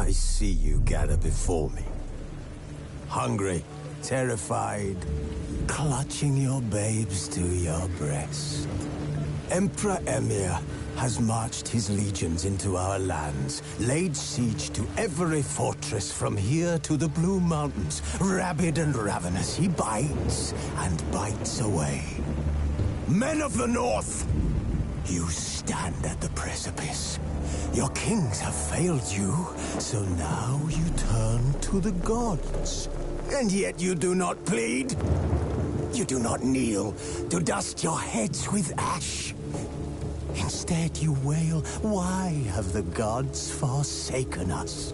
I see you gather before me. Hungry, terrified, clutching your babes to your breast. Emperor Emir has marched his legions into our lands, laid siege to every fortress from here to the Blue Mountains. Rabid and ravenous, he bites and bites away. Men of the North, you stand at the precipice. Your kings have failed you, so now you turn to the gods. And yet you do not plead. You do not kneel to dust your heads with ash. Instead you wail, why have the gods forsaken us?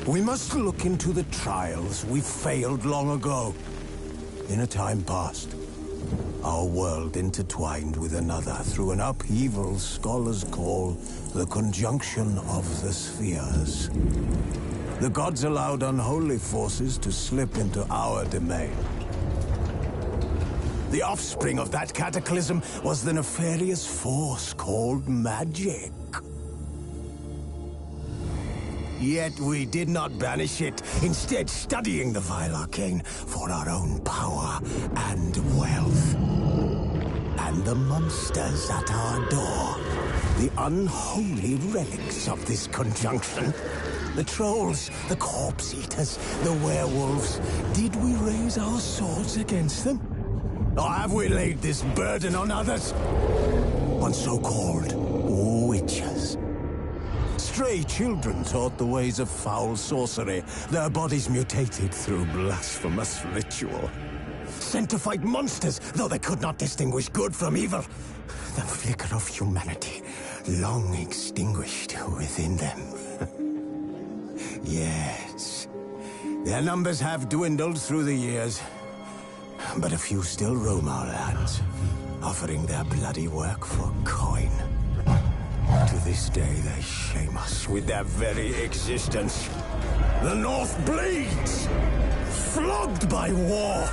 We must look into the trials we failed long ago. In a time past, our world intertwined with another through an upheaval scholars call the conjunction of the spheres. The gods allowed unholy forces to slip into our domain. The offspring of that cataclysm was the nefarious force called magic. Yet we did not banish it, instead studying the vile arcane for our own power and wealth. And the monsters at our door, the unholy relics of this conjunction. The trolls, the corpse-eaters, the werewolves. Did we raise our swords against them? Or have we laid this burden on others? On so-called witches. Stray children taught the ways of foul sorcery, their bodies mutated through blasphemous ritual. Sent to fight monsters, though they could not distinguish good from evil. The flicker of humanity, long extinguished within them. Yes, their numbers have dwindled through the years, but a few still roam our lands, offering their bloody work for coin. To this day, they shame us with their very existence. The North bleeds, flogged by war.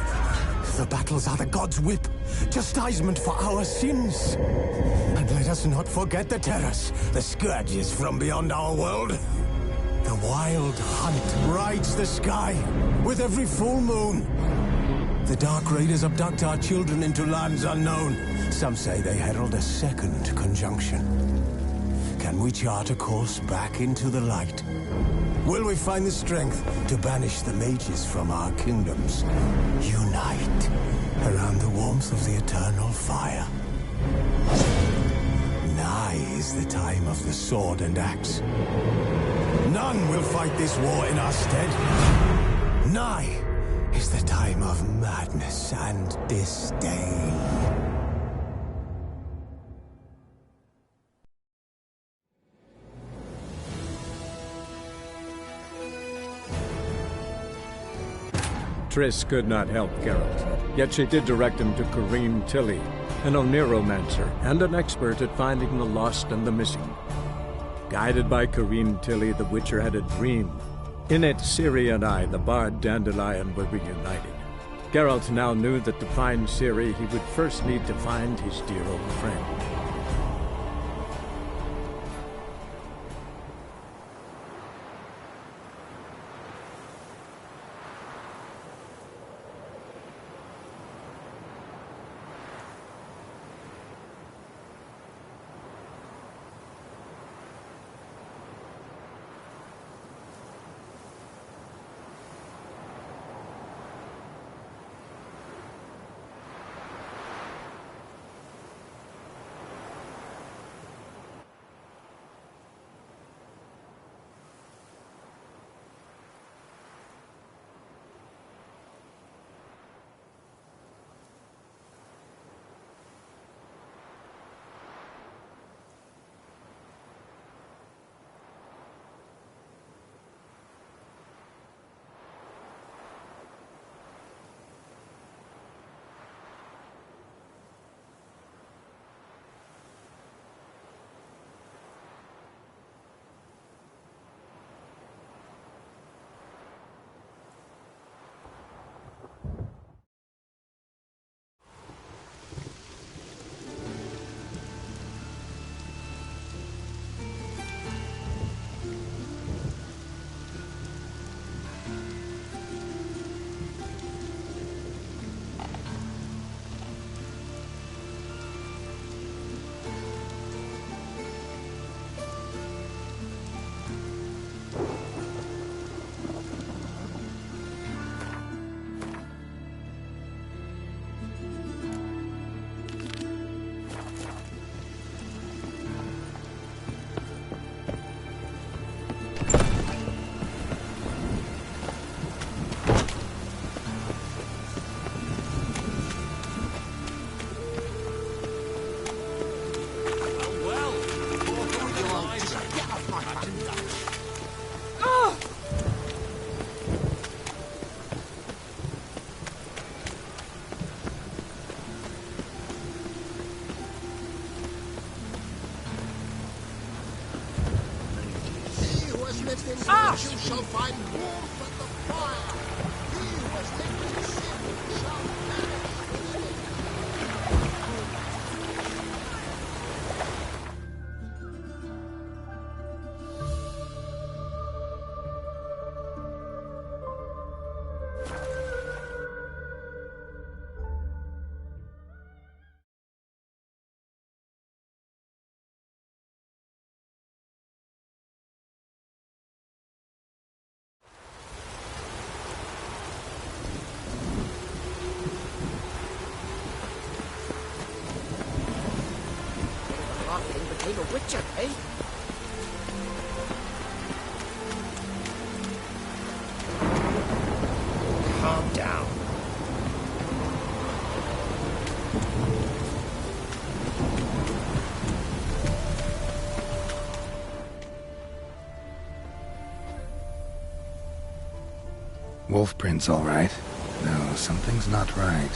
The battles are the gods' whip, chastisement for our sins. And let us not forget the terrors, the scourges from beyond our world. The wild hunt rides the sky with every full moon. The Dark Raiders abduct our children into lands unknown. Some say they herald a second conjunction. Can we chart a course back into the light? Will we find the strength to banish the mages from our kingdoms? Unite around the warmth of the eternal fire. Nigh is the time of the sword and axe. None will fight this war in our stead. Nigh is the time of madness and disdain. Triss could not help Geralt, yet she did direct him to Corrine Tilly, an Oniromancer and an expert at finding the lost and the missing. Guided by Corrine Tilly, the Witcher had a dream. In it, Ciri and I, the bard Dandelion, were reunited. Geralt now knew that to find Ciri, he would first need to find his dear old friend. Let him and you shall find warmth at the fire. He who has taken sin shall perish within it. Became a witcher, eh? Calm down. Wolf Prince, all right. No, something's not right.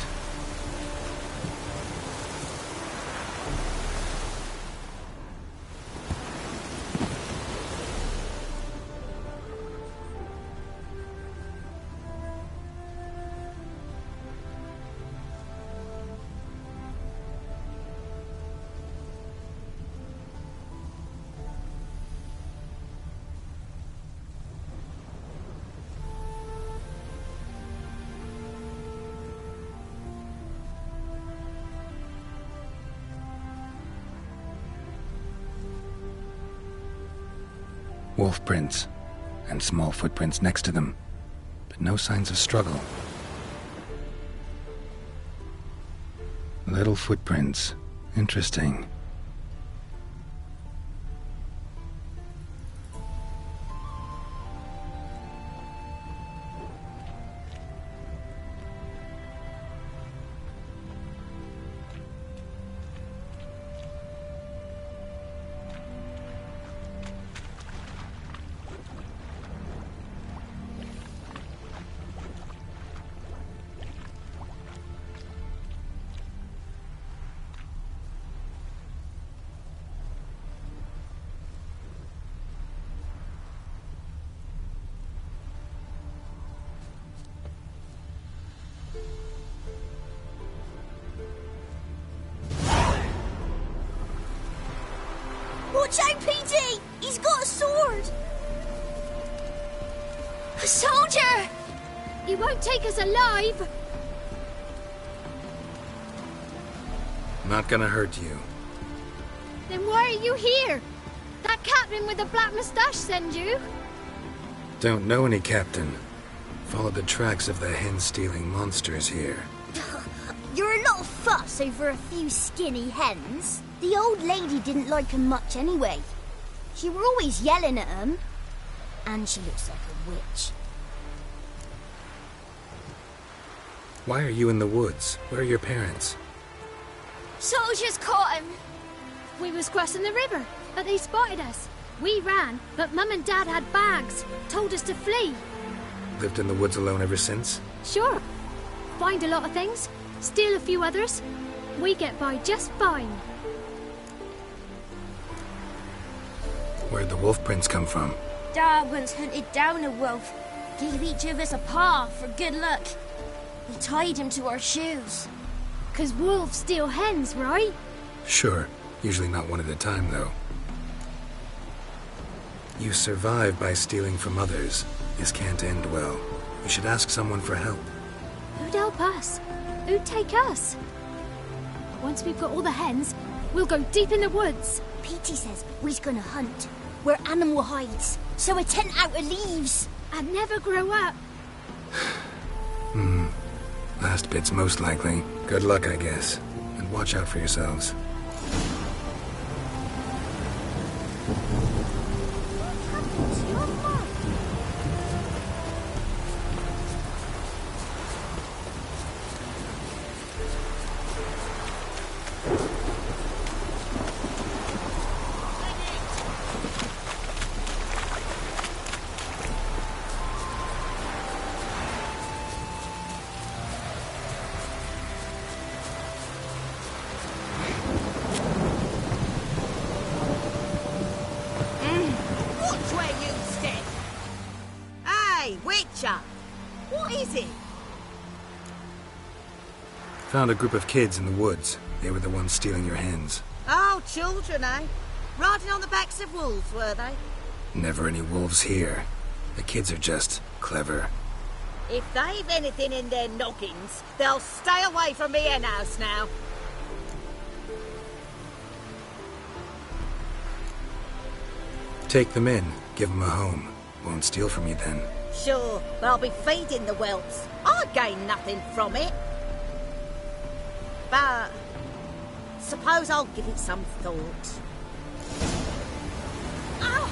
Wolf prints, and small footprints next to them, but no signs of struggle. Little footprints. Interesting. Watch out, Petey! He's got a sword! A soldier! He won't take us alive! Not gonna hurt you. Then why are you here? That captain with the black moustache send you? Don't know any captain. Followed the tracks of the hen-stealing monsters here. You're a little fuss over a few skinny hens. The old lady didn't like 'em much anyway. She were always yelling at 'em. And she looks like a witch. Why are you in the woods? Where are your parents? Soldiers caught him! We was crossing the river, but they spotted us. We ran, but Mum and Dad had bags, told us to flee. Lived in the woods alone ever since? Sure. Find a lot of things, steal a few others. We get by just fine. Where'd the wolf prints come from? Dad once hunted down a wolf. Gave each of us a paw for good luck. We tied him to our shoes. 'Cause wolves steal hens, right? Sure. Usually not one at a time, though. You survive by stealing from others. This can't end well. You should ask someone for help. Who'd help us? Who'd take us? Once we've got all the hens, we'll go deep in the woods. Petey says we's gonna hunt where animal hides, so a tent out of leaves. And never grow up. Last bit's most likely. Good luck, I guess. And watch out for yourselves. Richard, what is it? Found a group of kids in the woods. They were the ones stealing your hens. Oh, children, eh? Riding on the backs of wolves, were they? Never any wolves here. The kids are just clever. If they've anything in their noggins, they'll stay away from me hen house now. Take them in. Give them a home. Won't steal from you then. Sure, but I'll be feeding the whelps. I gain nothing from it. But suppose I'll give it some thought. Oh,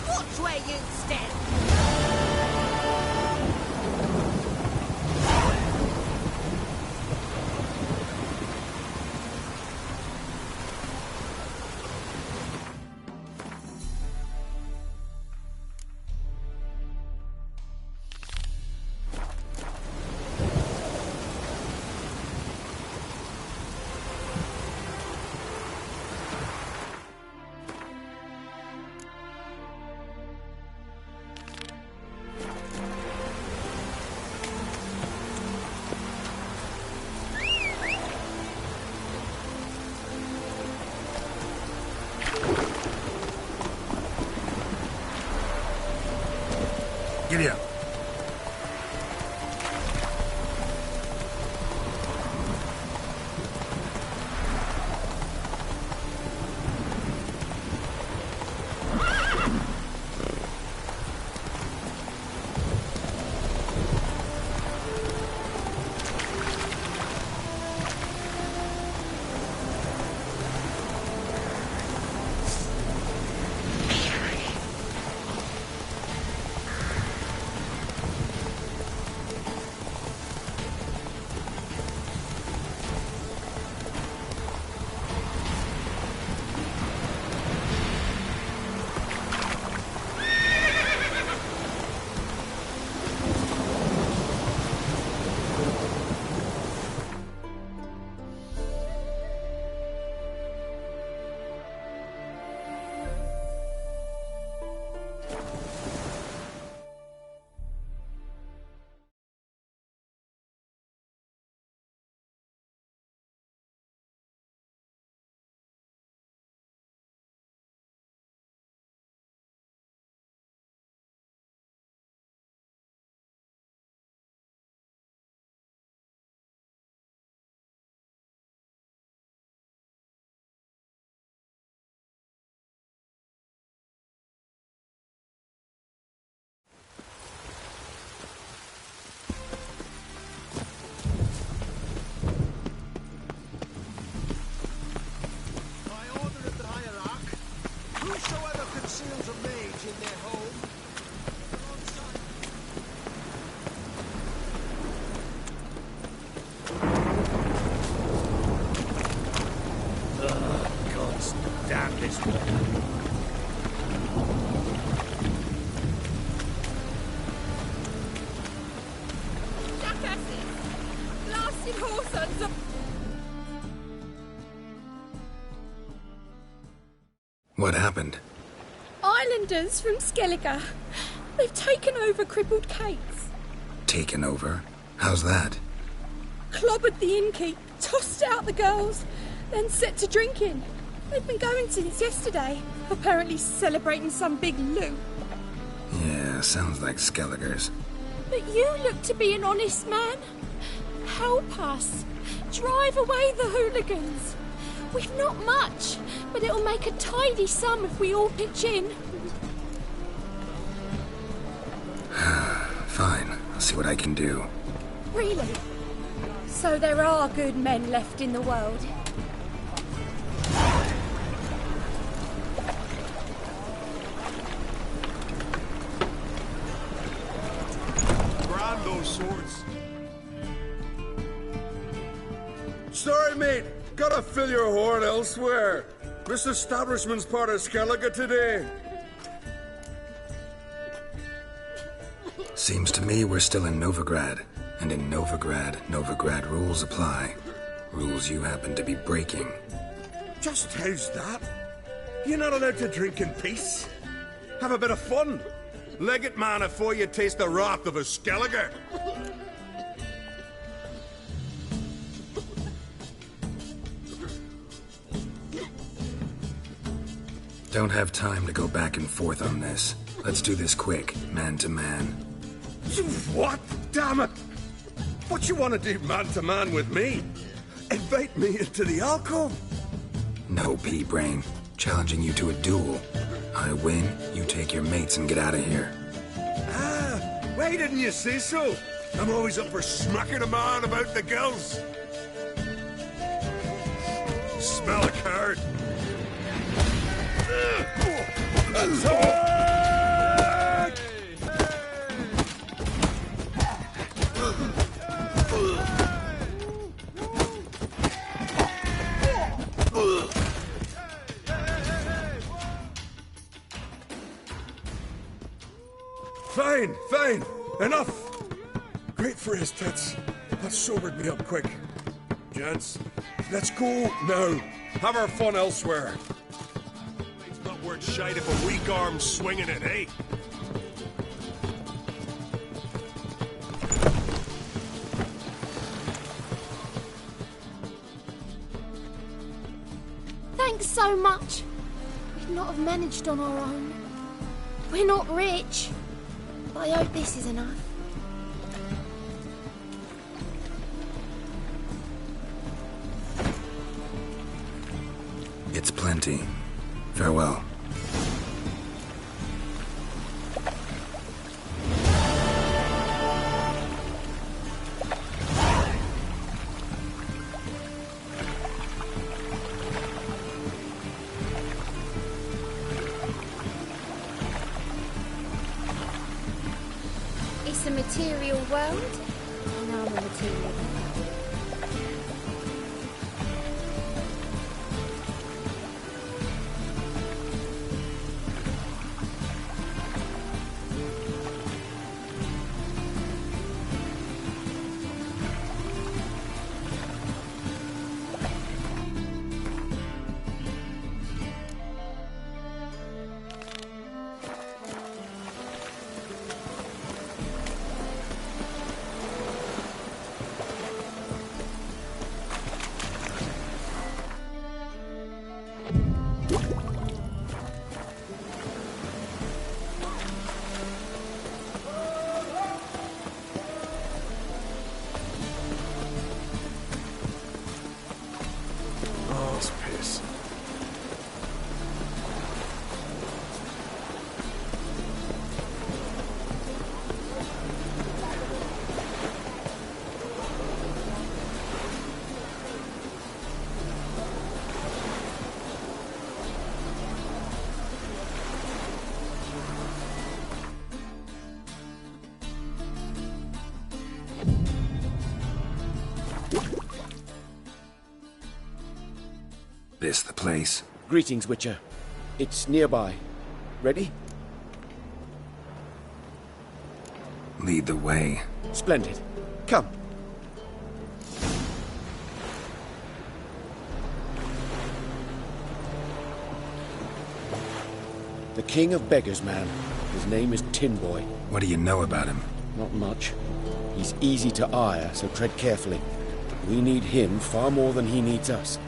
watch where you step. Giddy up. Whosoever conceals a mage in their home. God's damn this one. Jackasses! Blasted whoresons! What happened? Islanders from Skellige. They've taken over crippled Kate's. Taken over? How's that? Clobbered the innkeep, tossed out the girls, then set to drinking. They've been going since yesterday, apparently celebrating some big loot. Yeah, sounds like Skellige's. But you look to be an honest man. Help us. Drive away the hooligans. We've not much, but it'll make a tidy sum if we all pitch in. Fine, I'll see what I can do. Really? So there are good men left in the world. Grab those swords. Sorry, mate. Gotta fill your horn elsewhere. This establishment's part of Skellige today. Seems to me we're still in Novigrad. And in Novigrad rules apply. Rules you happen to be breaking. Just how's that? You're not allowed to drink in peace? Have a bit of fun? Leg it, man, afore you taste the wrath of a Skelliger. Don't have time to go back and forth on this. Let's do this quick, man to man. What? Damn it! What you want to do man to man with me? Invite me into the alcove? No, pea-brain. Challenging you to a duel. I win, you take your mates and get out of here. Ah, why didn't you say so? I'm always up for smacking a man about the gills. Smell a card. Attack! Fine, fine. Enough. Great for his tits. That sobered me up quick. Gents, let's go now. Have our fun elsewhere. It's not worth shite if a weak arm's swinging it, eh? Thanks so much. We'd not have managed on our own. We're not rich, but I hope this is enough. It's plenty. Farewell. It's a material world, and I'm a material world. This the place? Greetings, Witcher. It's nearby. Ready? Lead the way. Splendid. Come. The King of Beggars, man. His name is Tin Boy. What do you know about him? Not much. He's easy to ire, so tread carefully. We need him far more than he needs us.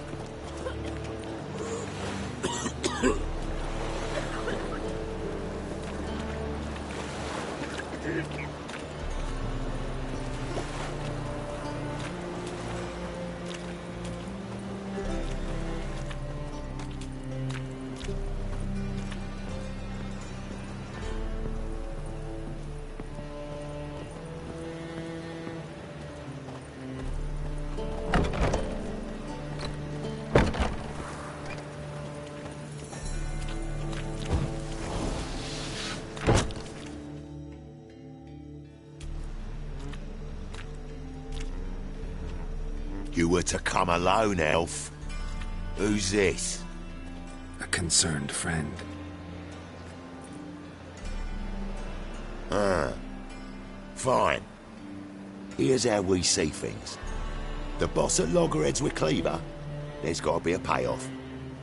You were to come alone, elf. Who's this? A concerned friend. Ah. Fine. Here's how we see things. The boss at Loggerheads with Cleaver, there's got to be a payoff.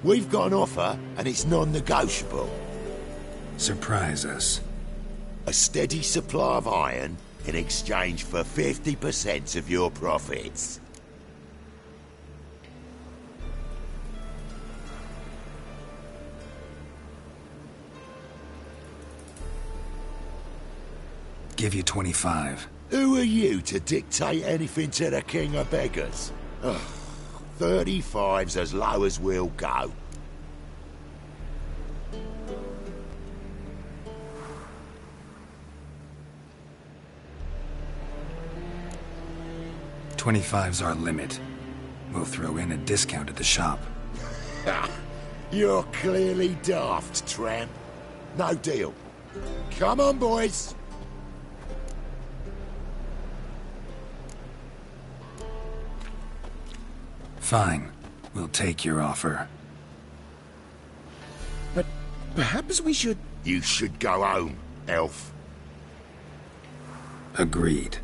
We've got an offer, and it's non-negotiable. Surprise us. A steady supply of iron in exchange for 50% of your profits. Give you 25. Who are you to dictate anything to the king of beggars? Ugh, 35's as low as we'll go. $25's our limit. We'll throw in a discount at the shop. You're clearly daft, tramp. No deal. Come on, boys. Fine. We'll take your offer. But perhaps we should... You should go home, elf. Agreed.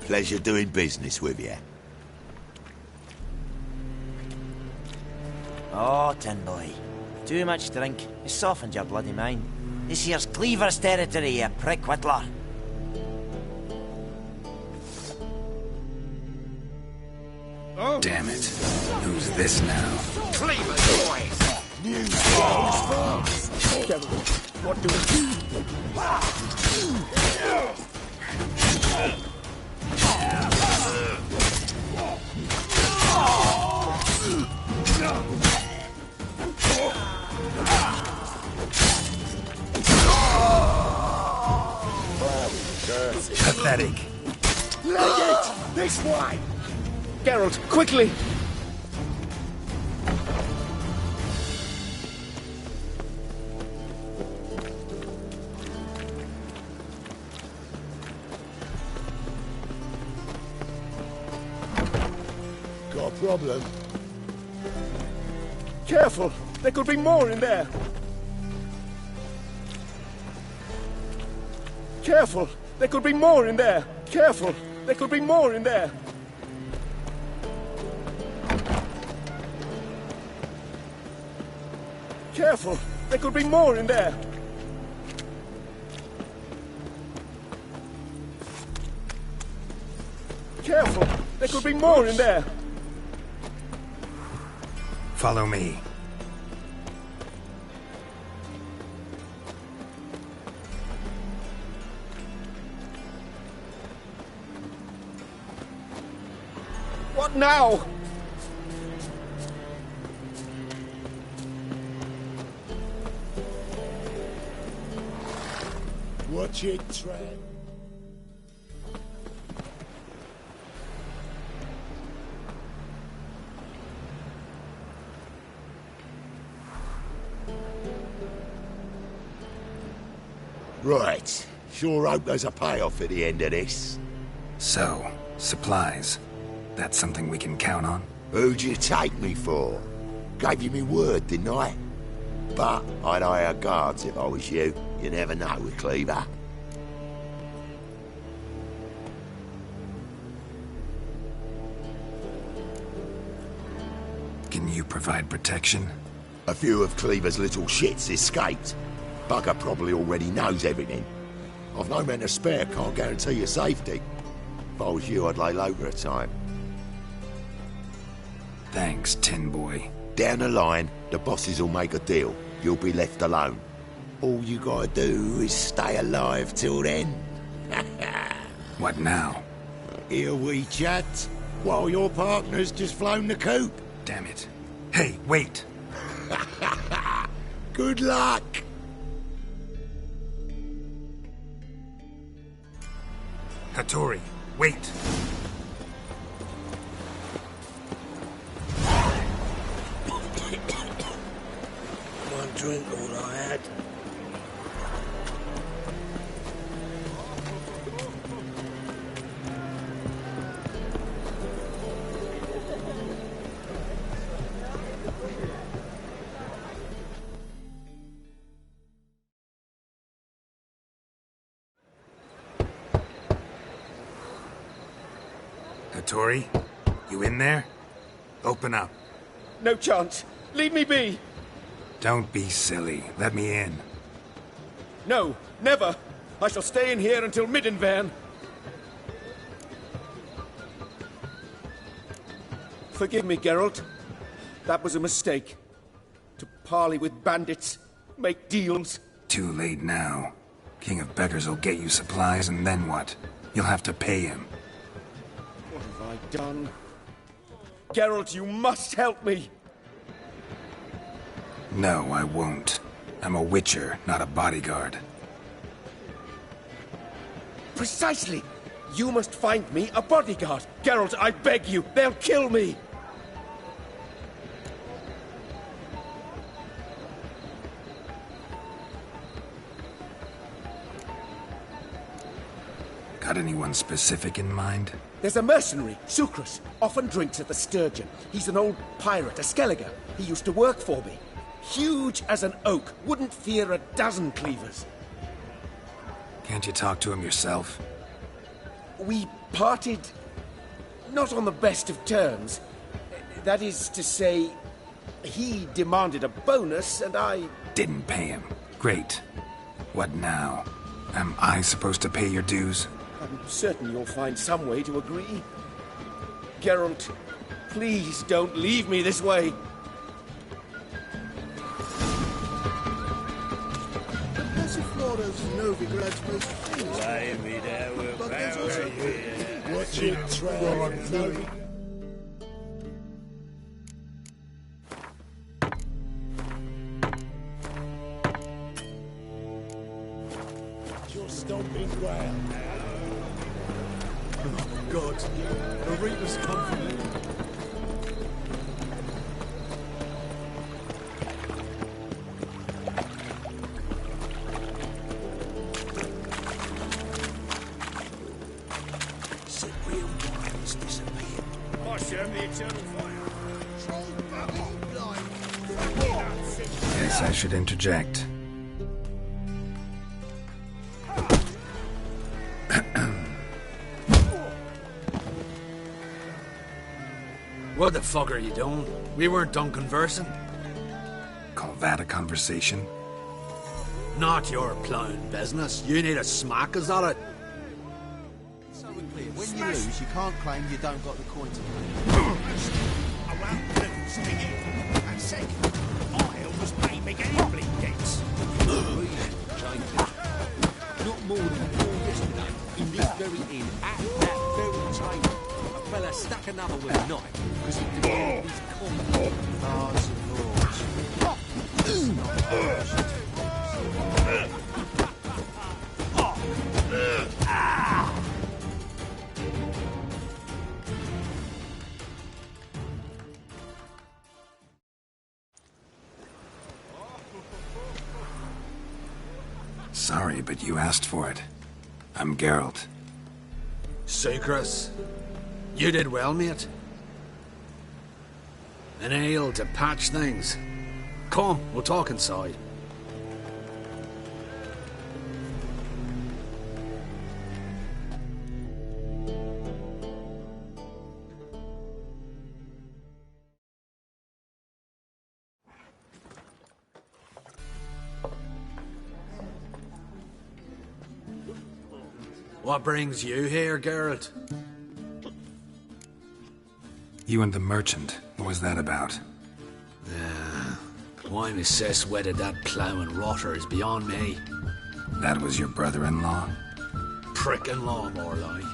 Pleasure doing business with you. Oh, tin boy. Too much drink. It softens your bloody mind. This here's Cleaver's territory, you prick whittler. Oh. Damn it. Who's this now? Cleaver's boys! News goes fast! What do we do? Pathetic. Leg it! This way! Geralt, quickly! Got a problem? Careful! There could be more in there! Careful! There could be more in there! Careful! There could be more in there! Careful! There could be more in there! Careful! There could be more in there! Follow me. What now? Watch it, tramp. Right. Sure hope there's a payoff at the end of this. So, supplies. That's something we can count on? Who'd you take me for? Gave you me word, didn't I? But I'd hire guards if I was you. You never know with Cleaver. Can you provide protection? A few of Cleaver's little shits escaped. Bugger probably already knows everything. I've no men to spare, can't guarantee your safety. If I was you, I'd lay low for a time. Thanks, Tin Boy. Down the line, the bosses will make a deal. You'll be left alone. All you gotta do is stay alive till then. What now? Here we chat, while your partner's just flown the coop. Damn it. Hey, wait! Good luck! Hattori, wait! One drink, all I had. Hattori, you in there? Open up. No chance. Leave me be. Don't be silly. Let me in. No, never! I shall stay in here until Middenvern. Forgive me, Geralt. That was a mistake. To parley with bandits, make deals. Too late now. King of Beggars will get you supplies, and then what? You'll have to pay him. What have I done? Geralt, you must help me! No, I won't. I'm a witcher, not a bodyguard. Precisely! You must find me a bodyguard! Geralt, I beg you! They'll kill me! Got anyone specific in mind? There's a mercenary, Sucrus, often drinks at the Sturgeon. He's an old pirate, a Skelliger. He used to work for me. Huge as an oak, wouldn't fear a dozen cleavers. Can't you talk to him yourself? We parted not on the best of terms. That is to say, he demanded a bonus and I... Didn't pay him. Great. What now? Am I supposed to pay your dues? I'm certain you'll find some way to agree. Geralt, please don't leave me this way. Passiflora's Novigrad's most famous. But there's also... Watch it, try. Your stomping ground. Oh, God. The Reapers come for me. Said real ones disappear. I share the eternal fire. Guess I should interject. What the fuck are you doing? We weren't done conversing. Call that a conversation? Not your plowing business. You need a smack, is that it? So we're clear. When you lose, you can't claim you don't got the coin to I won't lose to you. And second, I always pay me gambling debts. Not more than 4 yesterday, in this very inn, at that very table. A fella stuck another with a knife because he demanded his coin. Lords and lords. Sorry, but you asked for it. I'm Geralt. Sucrus, you did well, mate. An ale to patch things. Come, we'll talk inside. What brings you here, Geralt? You and the merchant. What was that about? Why Miss Cess wedded that plough and rotter is beyond me. That was your brother-in-law? Prick-in-law, more like.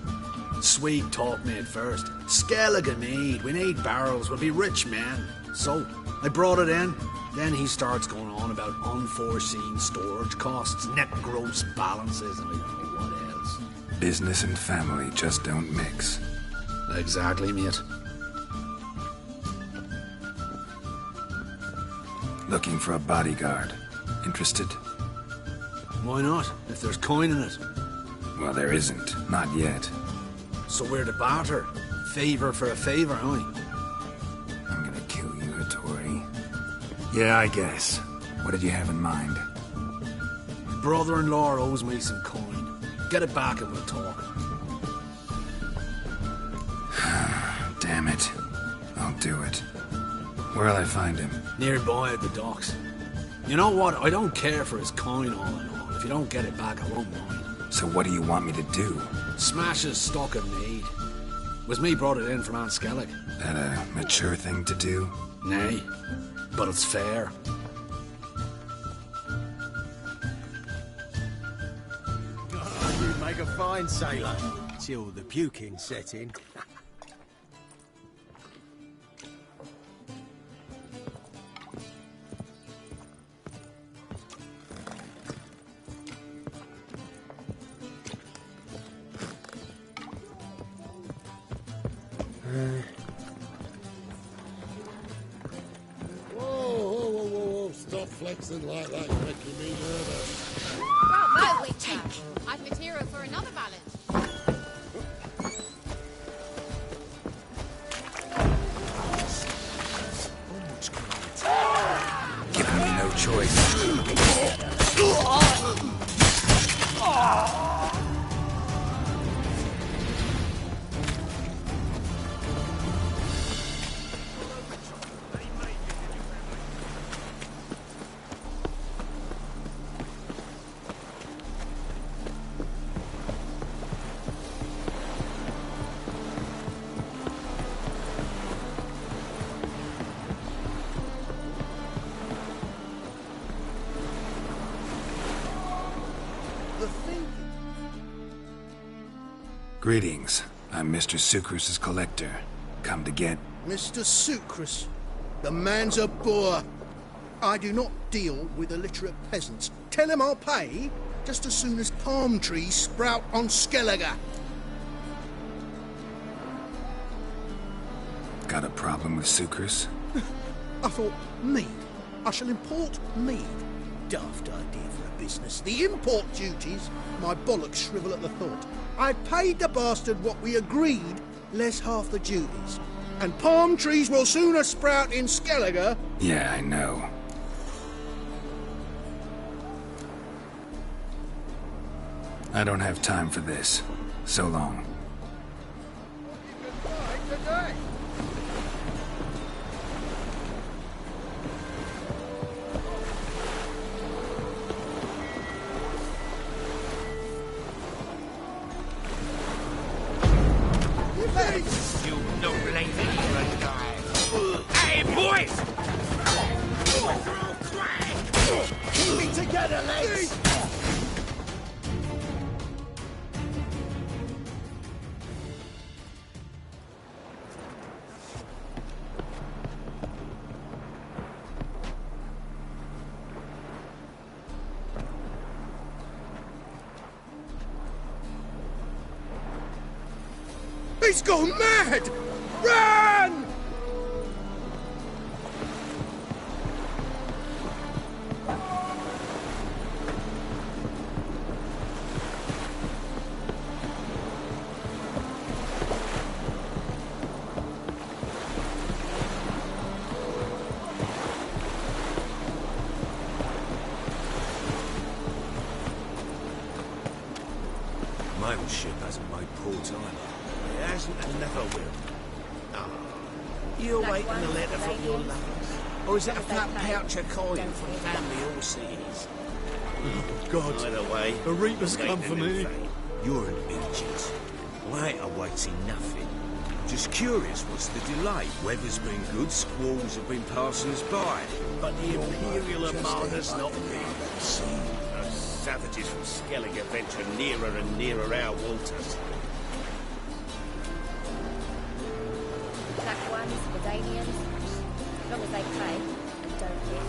Sweet talk me at first. Skelligan mead, we need barrels, we'll be rich men. So, I brought it in. Then he starts going on about unforeseen storage costs, net gross balances, and I don't know what else. Business and family just don't mix. Exactly, mate. Looking for a bodyguard. Interested? Why not, if there's coin in it? Well, there isn't. Not yet. So we're to barter. Favour for a favour, aye? I'm gonna kill you, Hattori. Yeah, I guess. What did you have in mind? Brother-in-law owes me some coin. Get it back and we'll talk. Damn it. I'll do it. Where'll I find him? Nearby at the docks. You know what? I don't care for his coin all in all. If If you don't get it back, I won't mind. So what do you want me to do? Smash his stock of mead. Was me brought it in from Aunt Skellig. That a mature thing to do? Nay, but it's fair. You'd make a fine sailor, till the puking set in. Whoa, stop flexing like that, you're making me nervous. Right, we take. I've material for another ballad. Giving me no choice. Greetings. I'm Mr. Sucrus's collector. Come to get... Mr. Sucrus, the man's a boor. I do not deal with illiterate peasants. Tell him I'll pay just as soon as palm trees sprout on Skellige. Got a problem with Sucrus? I thought, mead. I shall import mead. Daft idea for a business. The import duties, my bollocks shrivel at the thought. I paid the bastard what we agreed, less half the duties. And palm trees will sooner sprout in Skellige. Yeah, I know. I don't have time for this. So long. You no lady and die. Hey, boys! Keep me together, legs! He's gone mad! Run! My old ship hasn't made port either. It hasn't and never will. Ah, you waiting a letter from your lovers? Or is it a fat pouch of coin from family horses? Oh, God. Either way, the Reaper's come for me. You're an idiot. I ain't awaiting nothing. Just curious, what's the delay? Weather's been good, squalls have been passing us by. But the Imperial Armada's not been. Those savages from Skellige venture nearer and nearer our waters. Black ones, Redanians, as long as they pay and don't hit.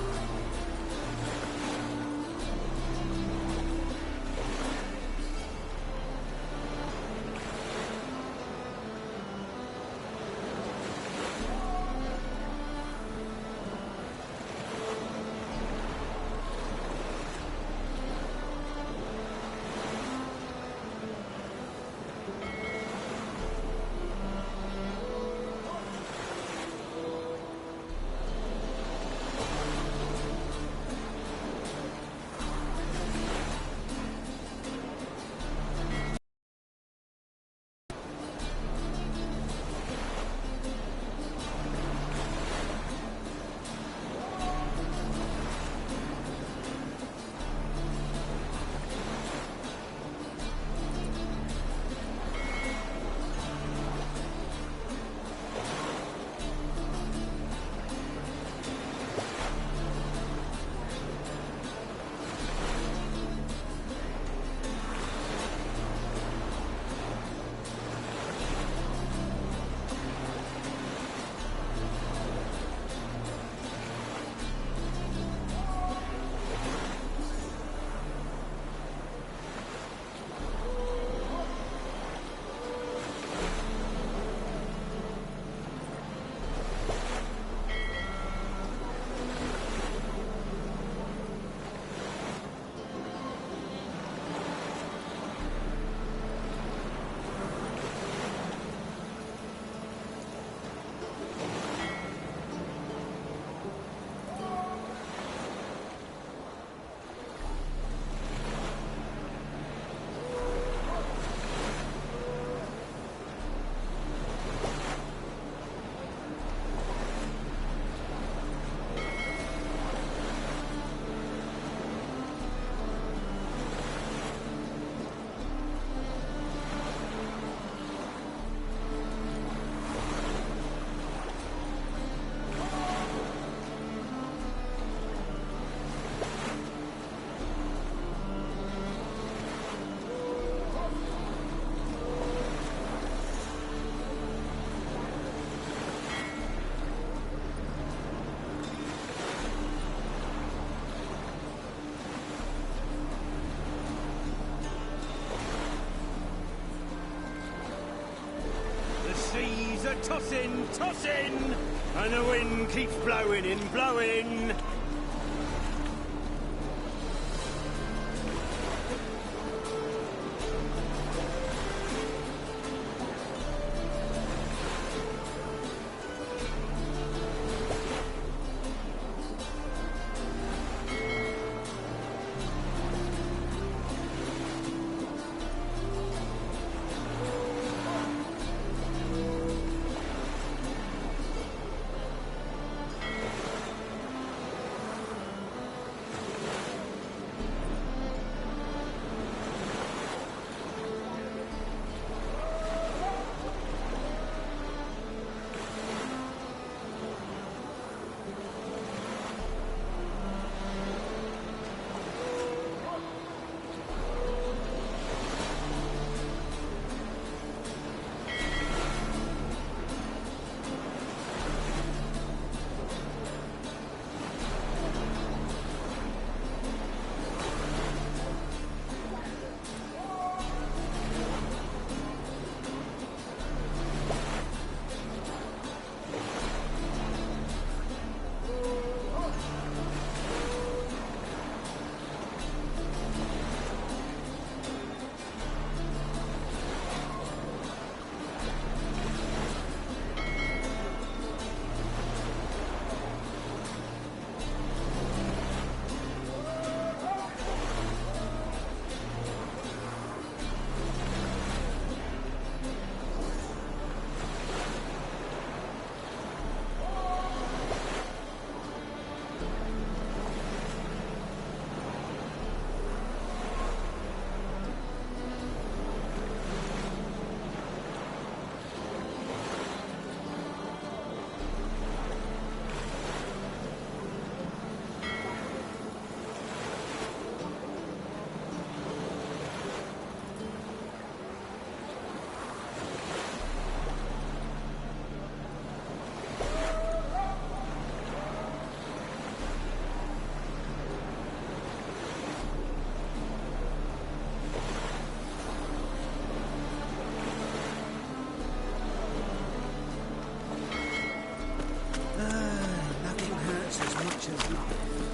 tossing, tossing, and the wind keeps blowing and blowing.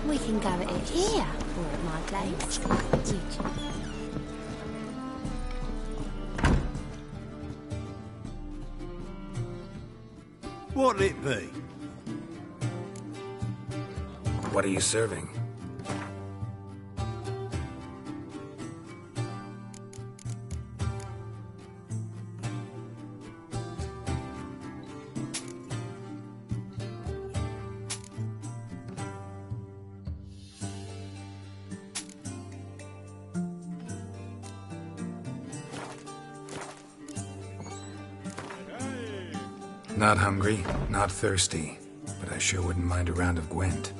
We can go at it here, or at my place. You choose. What'll it be? What are you serving? Not hungry, not thirsty, but I sure wouldn't mind a round of Gwent.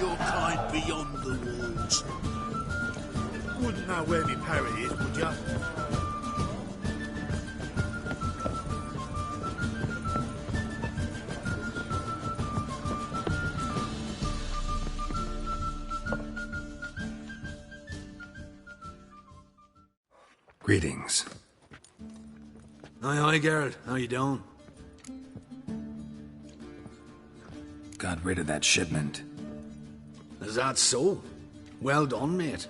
your kind beyond the walls. Wouldn't know where my parrot is, would ya? Greetings. Aye, Geralt. How you doing? Got rid of that shipment. Is that so? Well done, mate.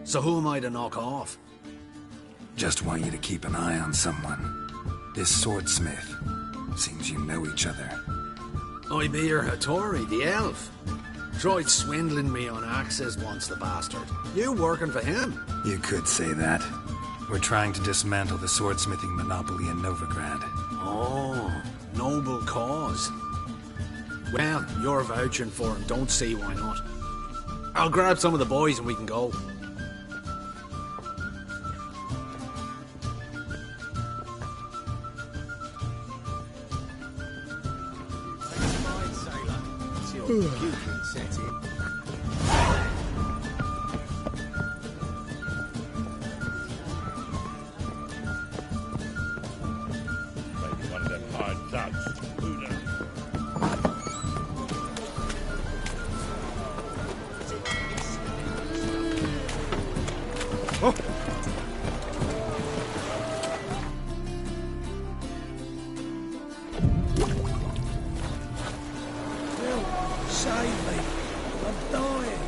So who am I to knock off? Just want you to keep an eye on someone. This swordsmith. Seems you know each other. I be your Hattori, the elf. Tried swindling me on axes once, the bastard. You working for him? You could say that. We're trying to dismantle the swordsmithing monopoly in Novigrad. Oh, noble cause. Well, you're vouching for him. Don't see why not. I'll grab some of the boys and we can go. Maybe one of them hired thugs. Who knows? Save me. I'm dying.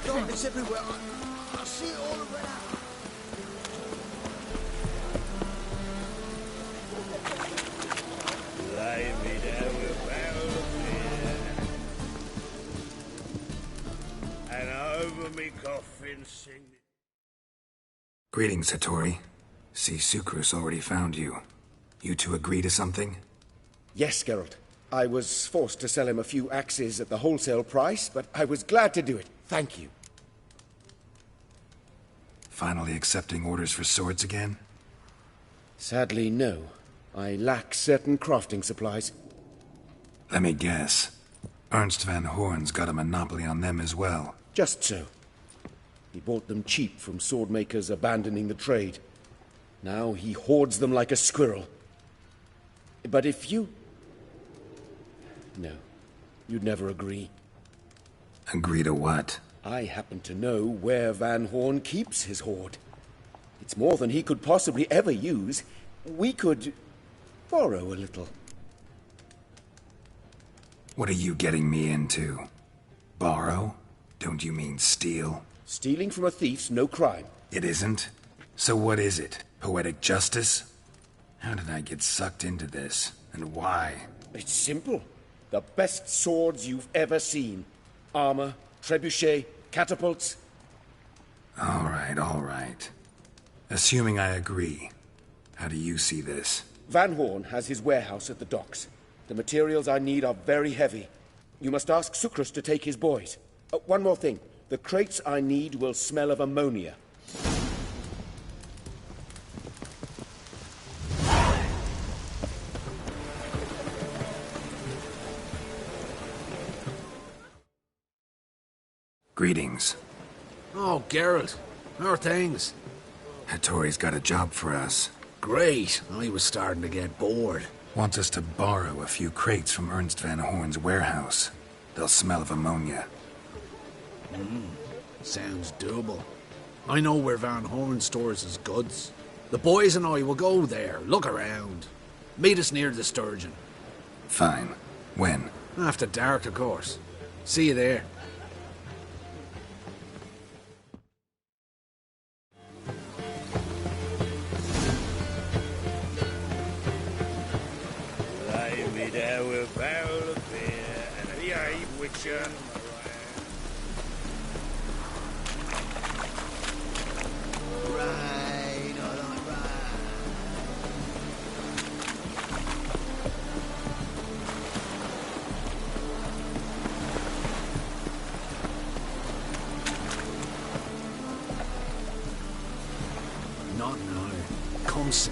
Darkness everywhere. I see it all around. Lay me down with a barrel of beer. And over me coffin sing. Greetings, Hattori. See, Sukrus already found you. You two agree to something? Yes, Geralt. I was forced to sell him a few axes at the wholesale price, but I was glad to do it. Thank you. Finally accepting orders for swords again? Sadly, no. I lack certain crafting supplies. Let me guess. Ernst van Horn's got a monopoly on them as well. Just so. He bought them cheap from swordmakers abandoning the trade. Now he hoards them like a squirrel. But if you... No, you'd never agree. Agree to what? I happen to know where Van Horn keeps his hoard. It's more than he could possibly ever use. We could borrow a little. What are you getting me into? Borrow? Don't you mean steal? Stealing from a thief's no crime. It isn't? So what is it? Poetic justice? How did I get sucked into this? And why? It's simple. The best swords you've ever seen. Armor, trebuchet, catapults. All right. Assuming I agree, how do you see this? Van Horn has his warehouse at the docks. The materials I need are very heavy. You must ask Sukrus to take his boys. One more thing. The crates I need will smell of ammonia. Greetings. Oh, Geralt. How are things? Hattori's got a job for us. Great. I was starting to get bored. Wants us to borrow a few crates from Ernst van Horn's warehouse. They'll smell of ammonia. Sounds doable. I know where Van Horn stores his goods. The boys and I will go there, look around. Meet us near the Sturgeon. Fine. When? After dark, of course. See you there. Lay me down with a barrel of beer and a yay witcher. Right, all right. see.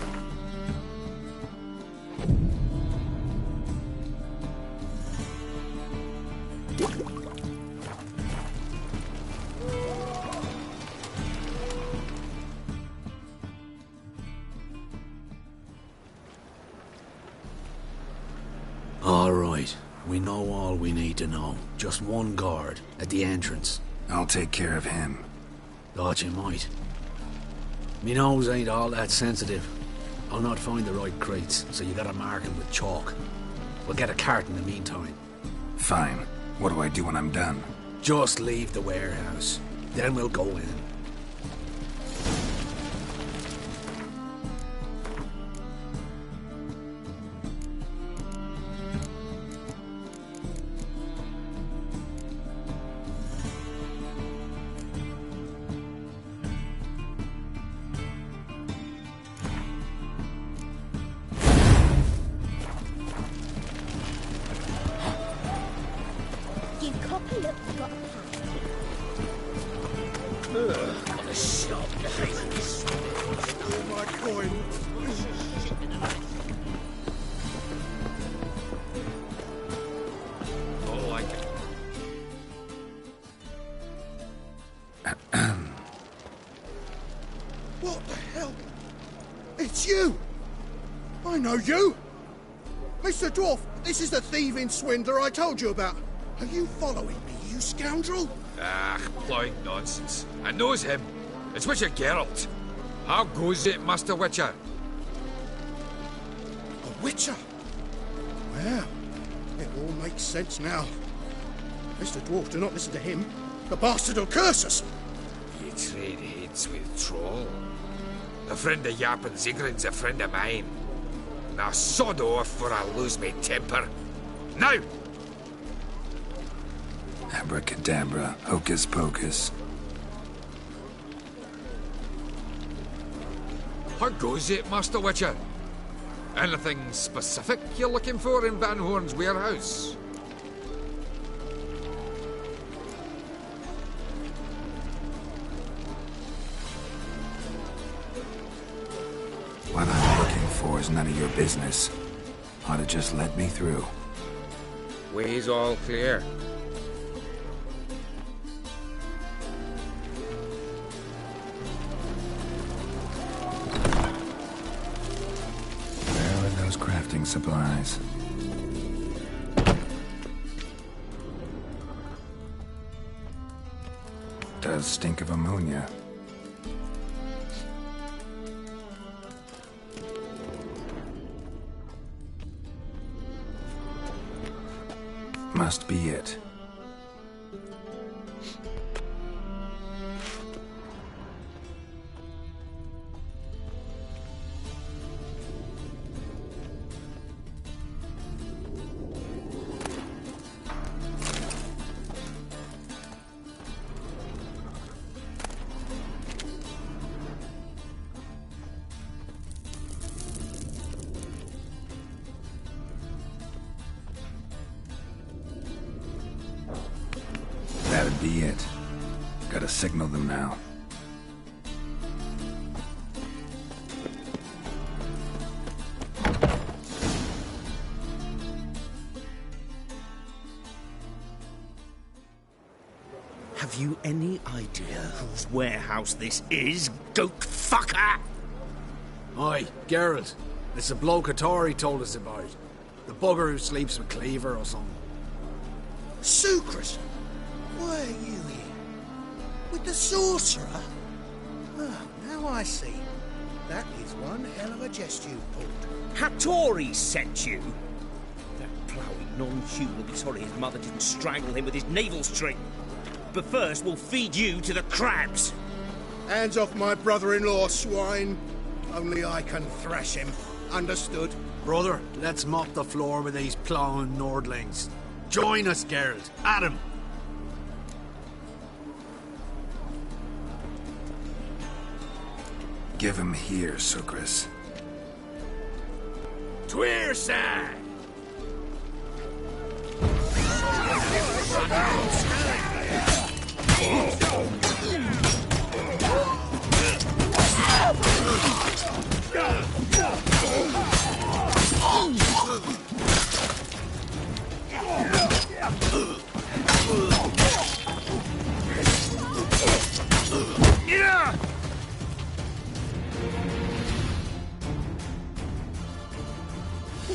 All right. We know all we need to know. Just one guard at the entrance. I'll take care of him. Thought you might. Me nose ain't all that sensitive. I'll not find the right crates, so you gotta mark them with chalk. We'll get a cart in the meantime. Fine. What do I do when I'm done? Just leave the warehouse. Then we'll go in. You copy look got a Ugh, got a sharp face. Oh my coin. Oh, I can. What the hell? It's you! I know you! Mr. Dwarf, this is the thieving swindler I told you about. Are you following me, you scoundrel? Ah, plowing nonsense. I knows him. It's Witcher Geralt. How goes it, Master Witcher? A witcher? Well, it all makes sense now. Mr. Dwarf, do not listen to him. The bastard will curse us. You trade heads with troll. A friend of Yappin Zigrin's a friend of mine. Now sod off before I lose my temper. Now! Abracadabra, hocus pocus. How goes it, Master Witcher? Anything specific you're looking for in Van Horn's warehouse? What I'm looking for is none of your business. Ought to just let me through. Way's all clear. Where are those crafting supplies? Does stink of ammonia. Must be it. That'd be it. Gotta signal them now. Have you any idea whose warehouse this is, goat fucker? Aye, Geralt. It's the bloke Atari told us about. The bugger who sleeps with Cleaver or something. Sucrus! Why are you here? With the sorcerer? Oh, now I see. That is one hell of a jest you've pulled. Hattori sent you? That ploughing non-human will be sorry his mother didn't strangle him with his navel string. But first, we'll feed you to the crabs. Hands off my brother-in-law, swine. Only I can thrash him. Understood? Brother, let's mop the floor with these ploughing Nordlings. Join us, Geralt. Adam. Give him here, Sucrus. Twearside! We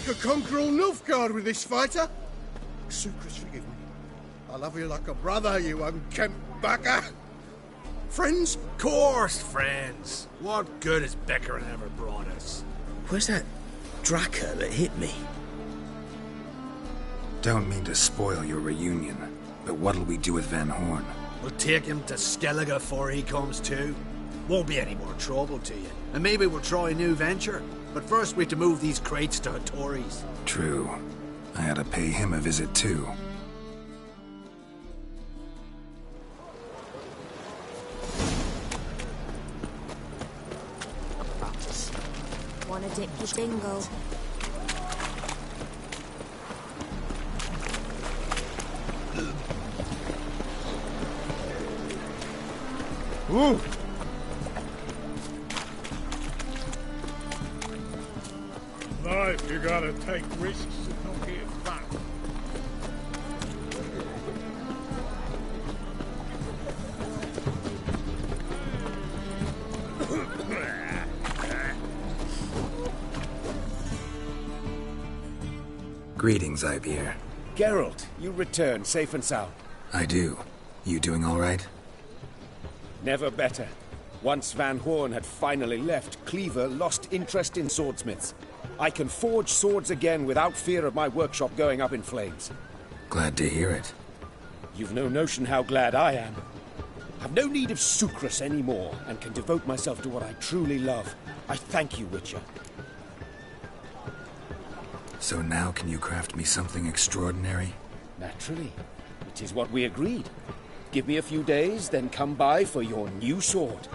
could conquer all Nilfgaard with this fighter. Sucrus, forgive me. I love you like a brother, you unkempt bugger. Friends? Course, friends. What good has Beckering ever brought us? Where's that Draka that hit me? Don't mean to spoil your reunion, but what'll we do with Van Horn? We'll take him to Skellige before he comes to. Won't be any more trouble to you. And maybe we'll try a new venture. But first we have to move these crates to Hattori's. True. I had to pay him a visit too. Wanna dip your dingle? Ooh. Life, you gotta take risks and not get fat. Greetings, Ibeer. Geralt, you return safe and sound. I do. You doing all right? Never better. Once Van Horn had finally left, Cleaver lost interest in swordsmiths. I can forge swords again without fear of my workshop going up in flames. Glad to hear it. You've no notion how glad I am. I've no need of Sucrus anymore, and can devote myself to what I truly love. I thank you, Witcher. So now can you craft me something extraordinary? Naturally. It is what we agreed. Give me a few days, then come by for your new sword.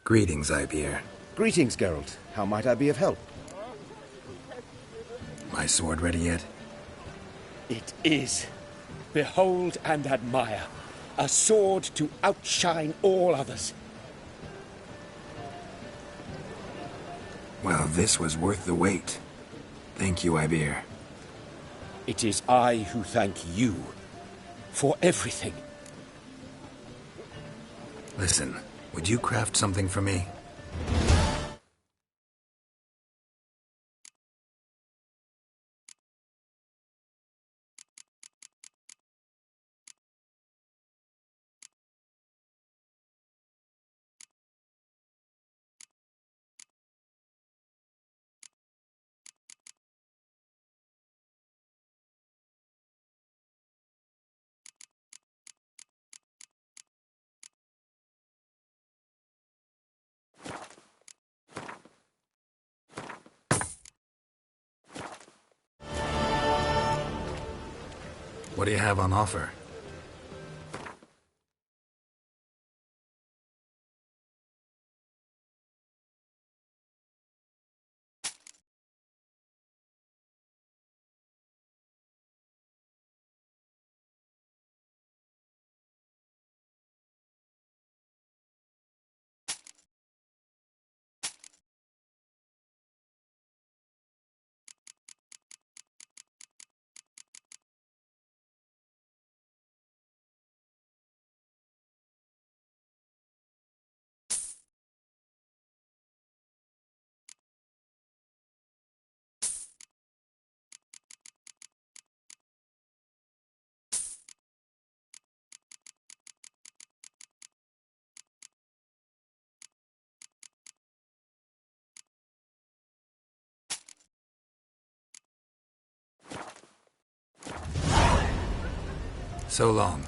Greetings, Ibeer. Greetings, Geralt. How might I be of help? My sword ready yet? It is. Behold and admire. A sword to outshine all others. Well, this was worth the wait. Thank you, Ibeer. It is I who thank you for everything. Listen, would you craft something for me? What do you have on offer? So long.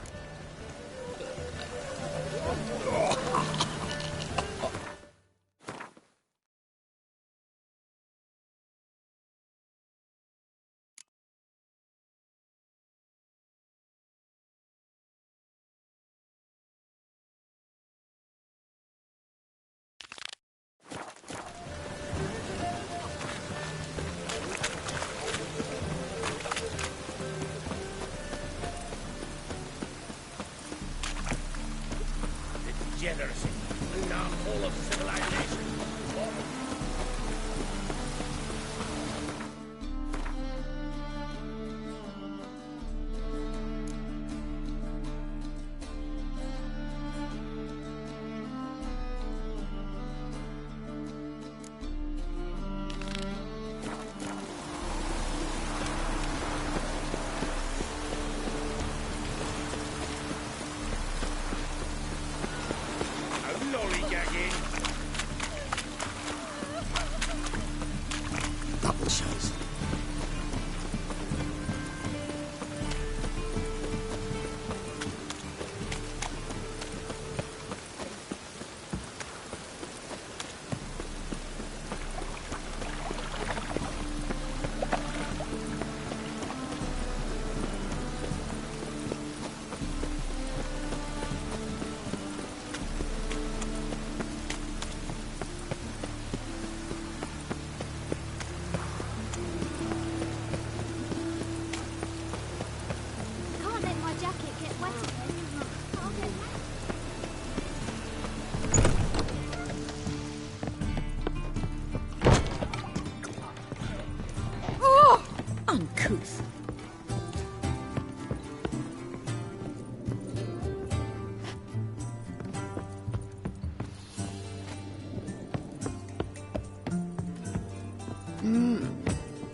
Degeneracy. An armful of civilization. Double chase. Can't let my jacket get wet again. I'll get Oh! Uncouth.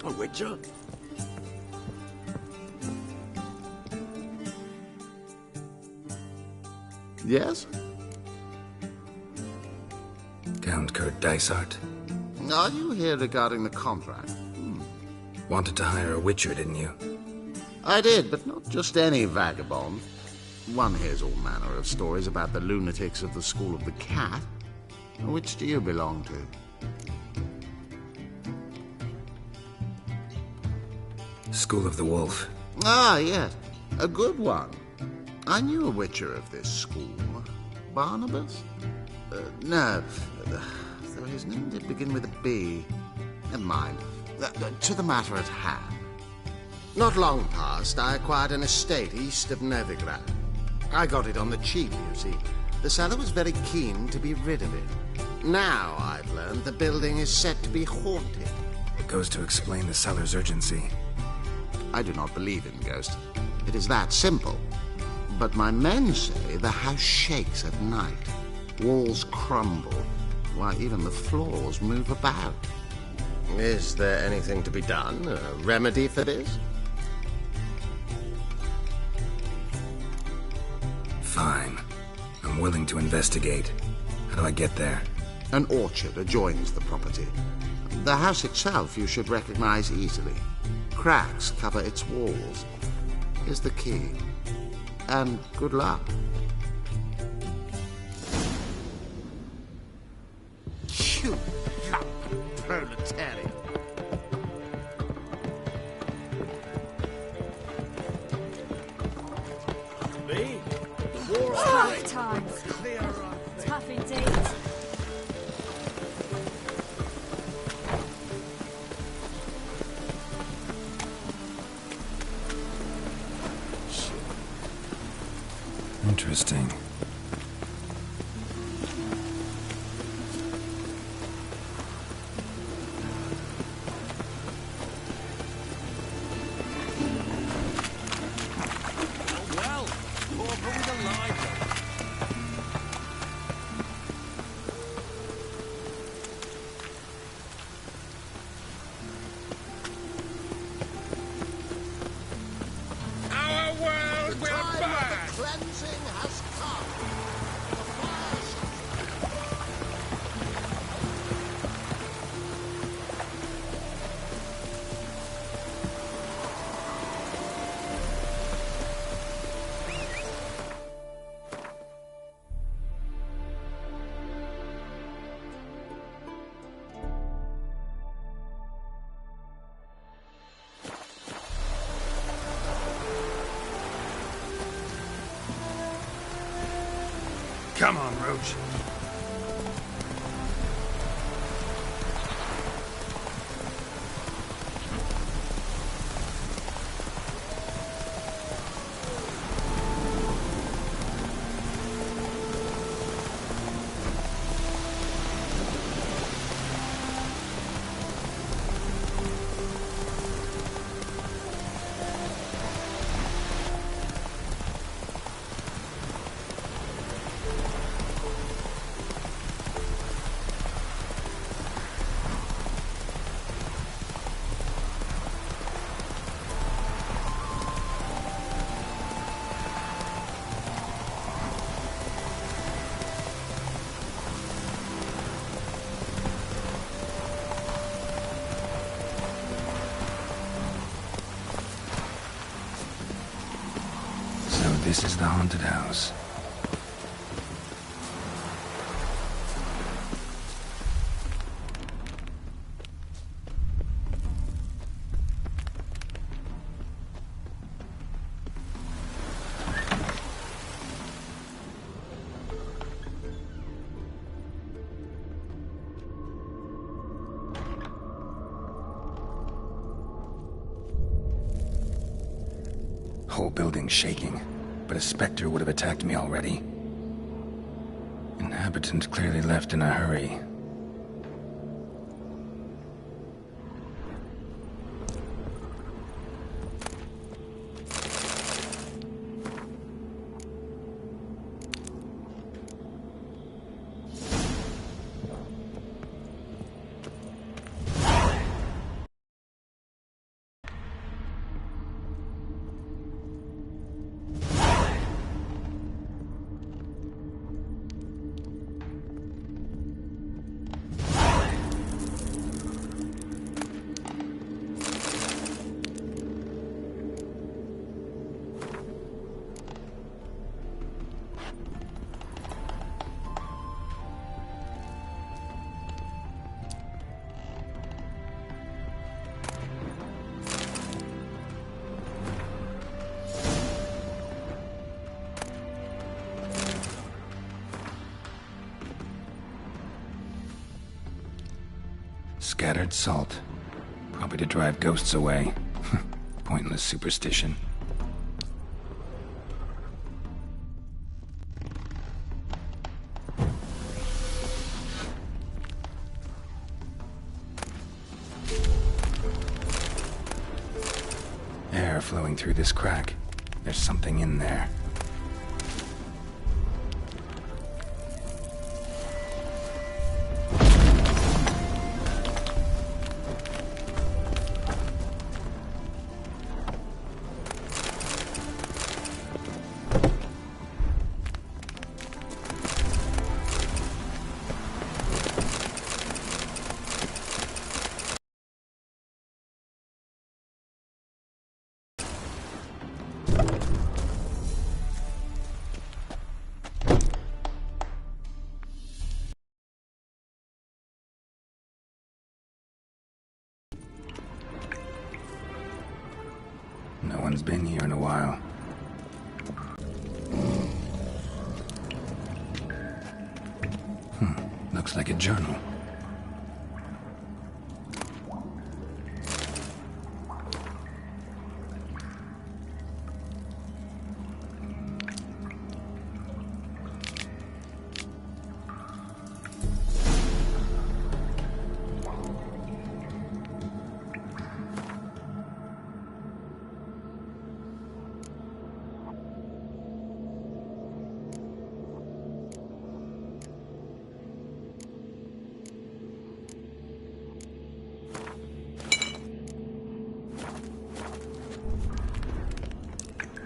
A witcher? Yes? Count Kurt Dysart. Are you here regarding the contract? Wanted to hire a witcher, didn't you? I did, but not just any vagabond. One hears all manner of stories about the lunatics of the School of the Cat. Which do you belong to? School of the Wolf. Ah, yes. A good one. I knew a witcher of this school. Barnabas? No. Though his name did begin with a B. Never mind. To the matter at hand. Not long past, I acquired an estate east of Novigrad. I got it on the cheap, you see. The seller was very keen to be rid of it. Now, I've learned the building is said to be haunted. It goes to explain the seller's urgency. I do not believe in ghosts. It is that simple. But my men say the house shakes at night. Walls crumble. Why, even the floors move about. Is there anything to be done? A remedy for this? Fine. I'm willing to investigate. How do I get there? An orchard adjoins the property. The house itself you should recognize easily. Cracks cover its walls. Here's the key. And good luck. You lump proletariat. Me? The war Tough times. Tough indeed. Interesting. Well, Corporal with a lighter. Our world will burn! Cleansing has come. Come on, Roach. This is the haunted house. Whole building shaking. But a specter would have attacked me already. Inhabitant clearly left in a hurry. Scattered salt. Probably to drive ghosts away. Pointless superstition. Air flowing through this crack. There's something in there. No one's been here in a while. Looks like a journal.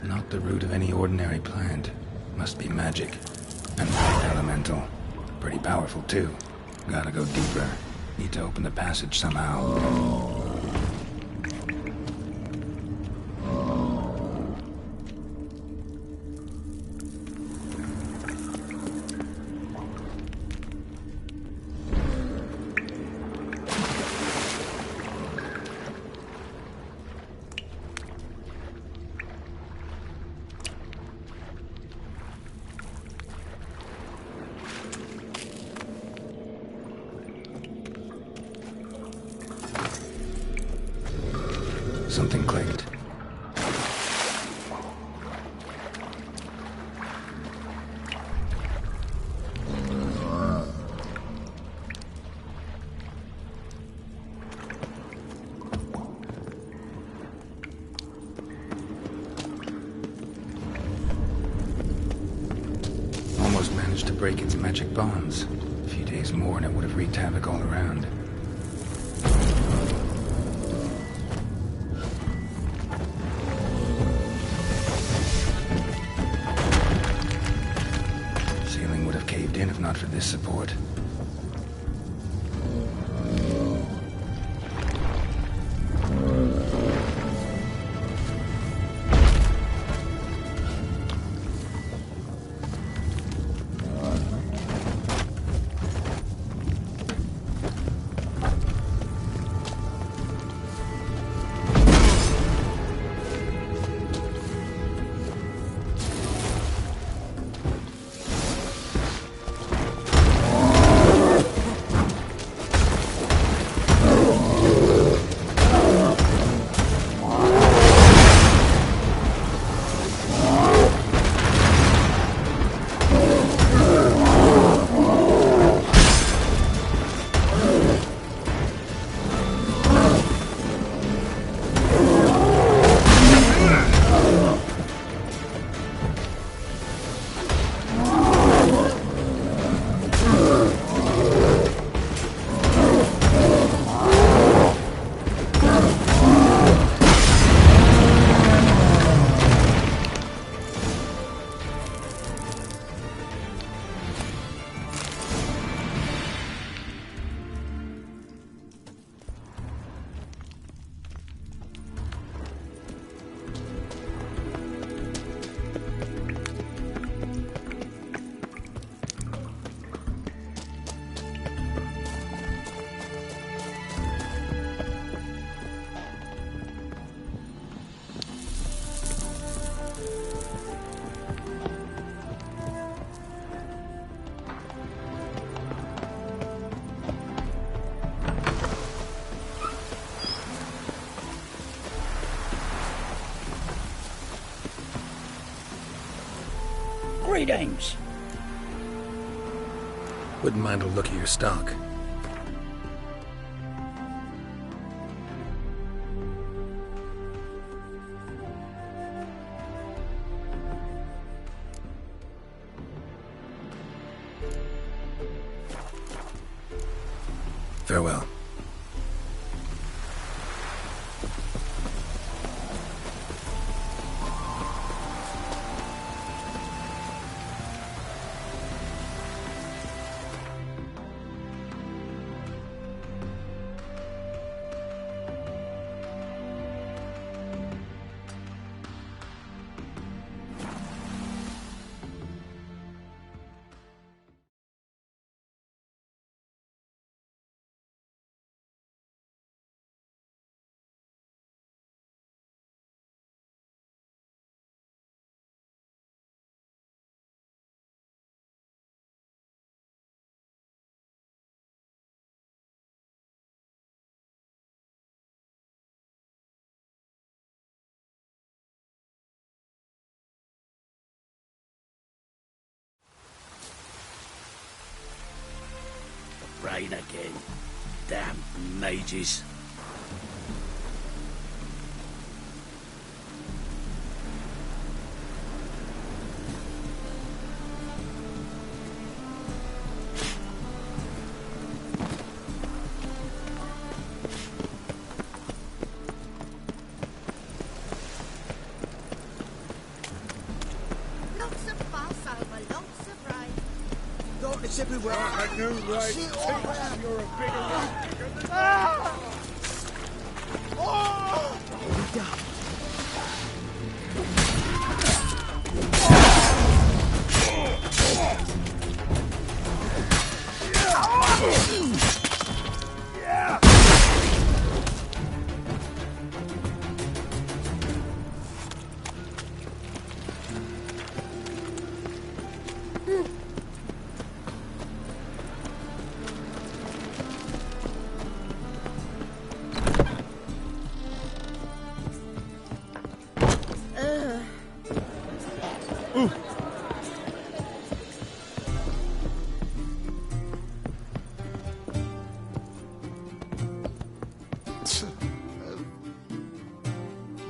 Not the root of any ordinary plant. Must be magic. And elemental. Pretty powerful, too. Gotta go deeper. Need to open the passage somehow. something clicked. Almost managed to break its magic bonds. A few days more and it would have wreaked havoc all around. Ceiling would have caved in if not for this support. Greetings. Wouldn't mind a look at your stock. Farewell. Rain again. Damn mages. Lots of fuss over lots of rain. Darkness everywhere. I know, right? Shit all around. You're a bigger one. Ah! Oh! Here we go.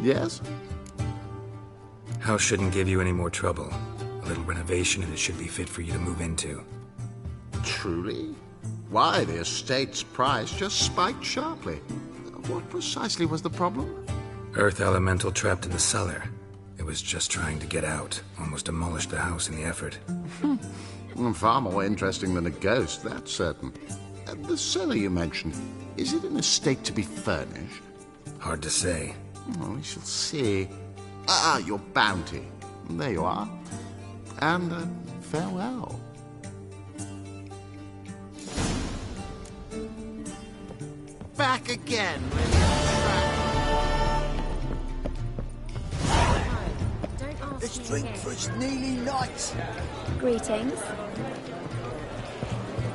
Yes? House shouldn't give you any more trouble. A little renovation and it should be fit for you to move into. Truly? Why, the estate's price just spiked sharply. What precisely was the problem? Earth elemental trapped in the cellar. It was just trying to get out. Almost demolished the house in the effort. Far more interesting than a ghost, that's certain. The cellar you mentioned, is it in a state to be furnished? Hard to say. Oh, we shall see. Your bounty. There you are. And farewell. Back again. Let's drink for it's nearly night. Greetings.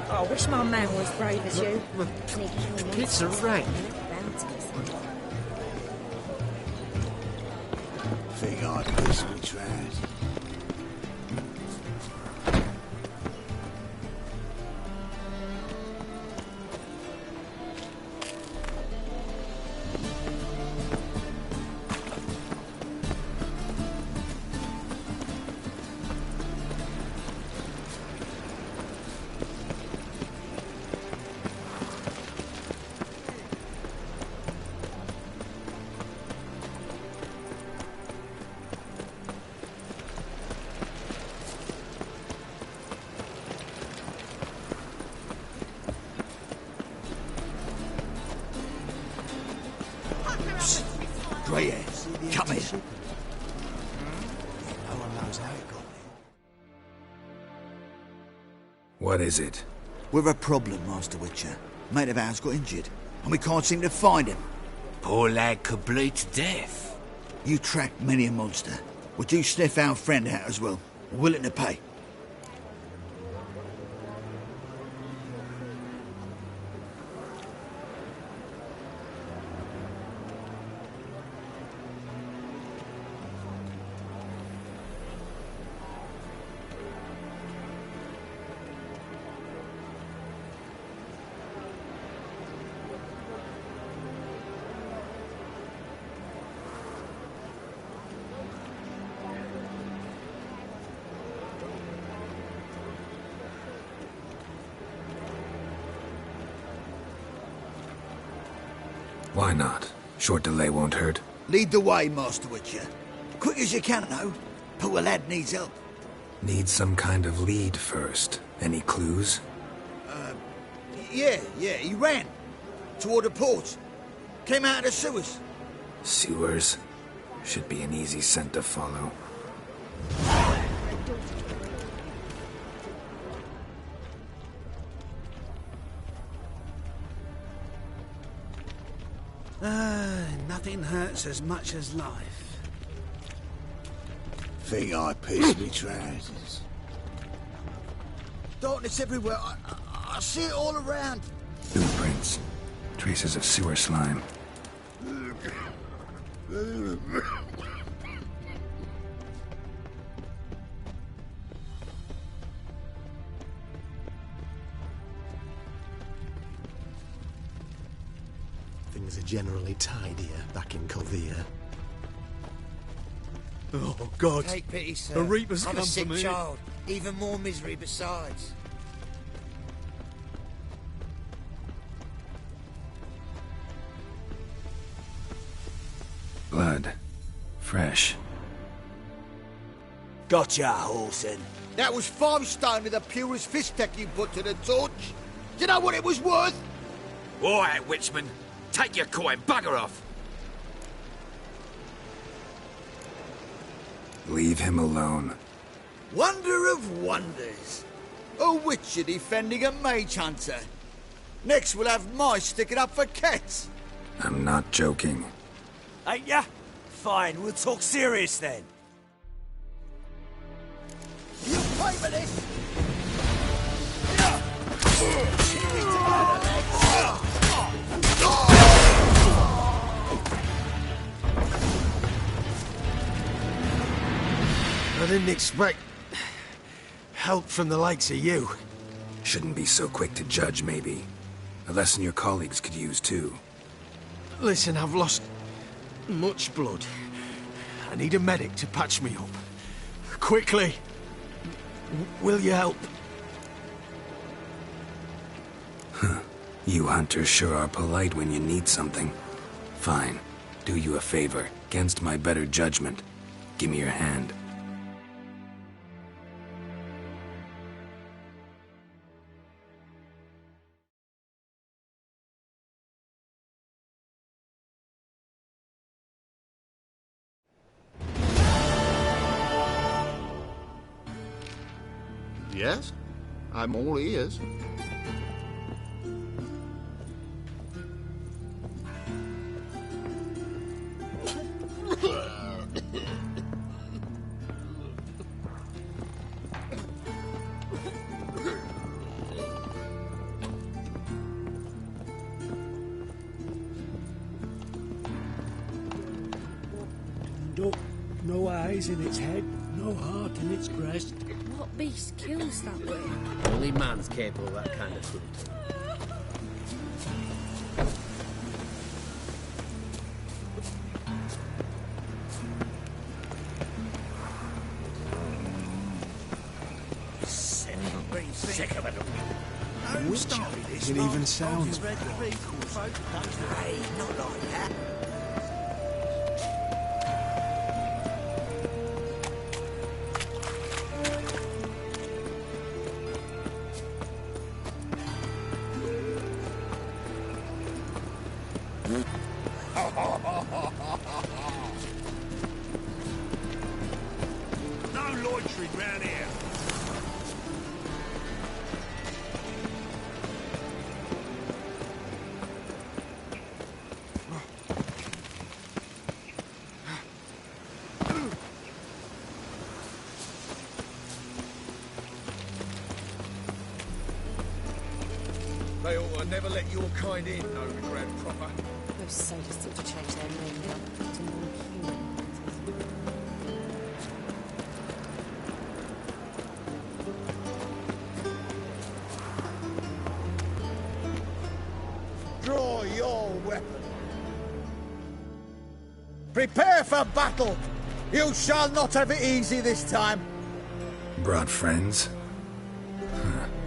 I wish my man was brave as you. It's a rain. Think I'd piss me trans. Greyheads, come here. No one knows how it got here. What is it? We're a problem, Master Witcher. Mate of ours got injured, and we can't seem to find him. Poor lad could bleed to death. You tracked many a monster. Would you sniff our friend out as well? We're willing to pay. Why not? Short delay won't hurt. Lead the way, Master Witcher. Quick as you can, though. Poor lad needs help. Need some kind of lead first. Any clues? Yeah, he ran. Toward the port. Came out of the sewers. Sewers? Should be an easy scent to follow. Nothing hurts as much as life. Think I piss me trousers. Darkness everywhere. I see it all around. Footprints. Traces of sewer slime. Things are generally tidier back in Kovia. Oh, God. Take pity, sir. The Reaper's I'm come a sick for me. child. Even more misery besides. Blood. Fresh. Gotcha, Horson. That was 5 stone of the purest fist tech you put to the torch. Do you know what it was worth? All right, Witchman. Take your coin, bugger off. Leave him alone. Wonder of wonders. A Witcher defending a mage hunter. Next we'll have mice sticking up for cats. I'm not joking. Ain't ya? Fine, we'll talk serious then. You pay for this? I didn't expect help from the likes of you. Shouldn't be so quick to judge, maybe. A lesson your colleagues could use, too. Listen, I've lost much blood. I need a medic to patch me up. Quickly! Will you help? You hunters sure are polite when you need something. Fine. Do you a favor, against my better judgment. Give me your hand. Yes? I'm all ears. No eyes in its head, no heart in its breast. What beast kills that way? Only man's capable of that kind of food. Sick of it. It even sounds. Hey, not like that. No loitering round here. They ought to never let your kind in, no regret proper. Those sadists ought to change their name now to non-human. Draw your weapon. Prepare for battle. You shall not have it easy this time. Brought friends?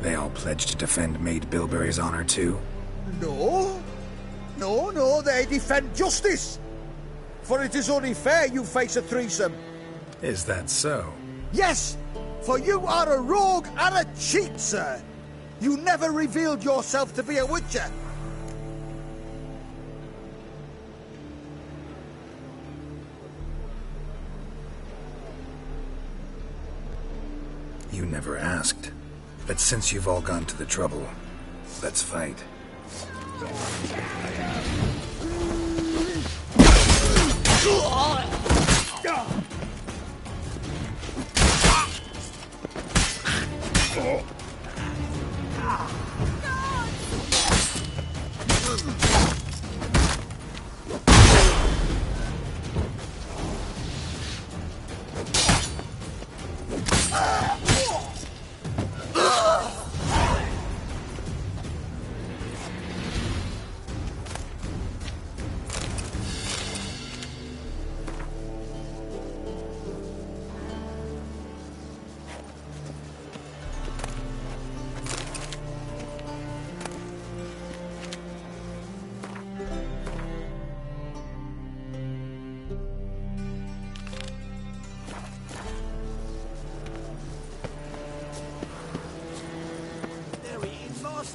They all pledged to defend Maid Bilberry's honor too? No. No, they defend justice. For it is only fair you face a threesome. Is that so? Yes, for you are a rogue and a cheat, sir. You never revealed yourself to be a witcher. You never asked. But since you've all gone to the trouble, let's fight.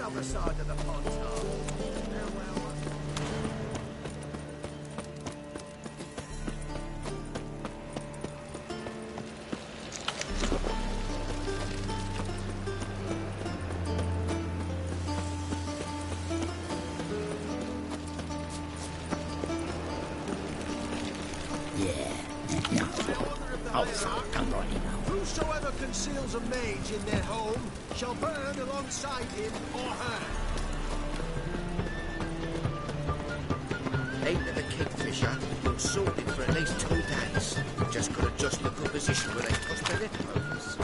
Other side of the pond. Whosoever conceals a mage in their home shall burn alongside him or her. Ain't the kingfisher, you're sorted for at least 2 days. Just gotta adjust the proposition where they toss their leftovers.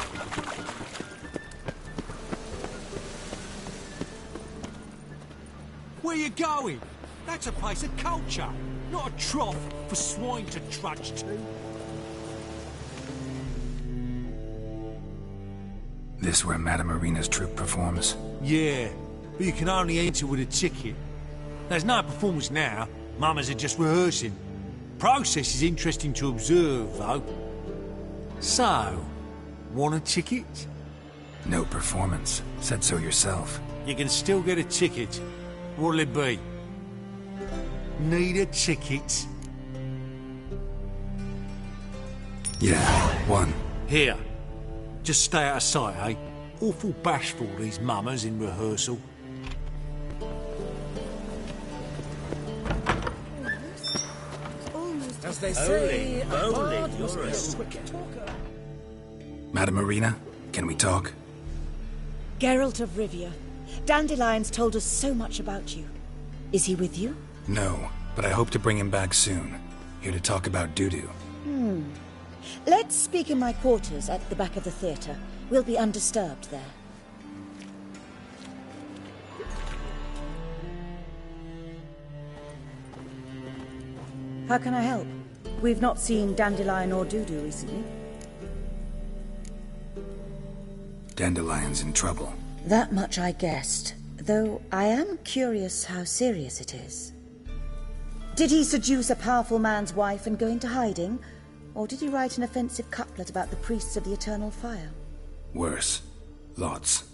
Where you going? That's a place of culture, not a trough for swine to trudge to. This where Madame Marina's troupe performs? Yeah, but you can only enter with a ticket. There's no performance now. Mamas are just rehearsing. Process is interesting to observe, though. So, want a ticket? No performance. Said so yourself. You can still get a ticket. What'll it be? Need a ticket? Yeah, one. Here. Just stay out of sight, eh? Awful bashful, these mamas in rehearsal. As they say, moly, a bard must you're be a a quick talker. Madame Marina, can we talk? Geralt of Rivia. Dandelion's told us so much about you. Is he with you? No, but I hope to bring him back soon. Here to talk about Dudu. Let's speak in my quarters at the back of the theatre. We'll be undisturbed there. How can I help? We've not seen Dandelion or Dudu recently. Dandelion's in trouble. That much I guessed, though I am curious how serious it is. Did he seduce a powerful man's wife and go into hiding? Or did he write an offensive couplet about the priests of the eternal fire? Worse. Lots.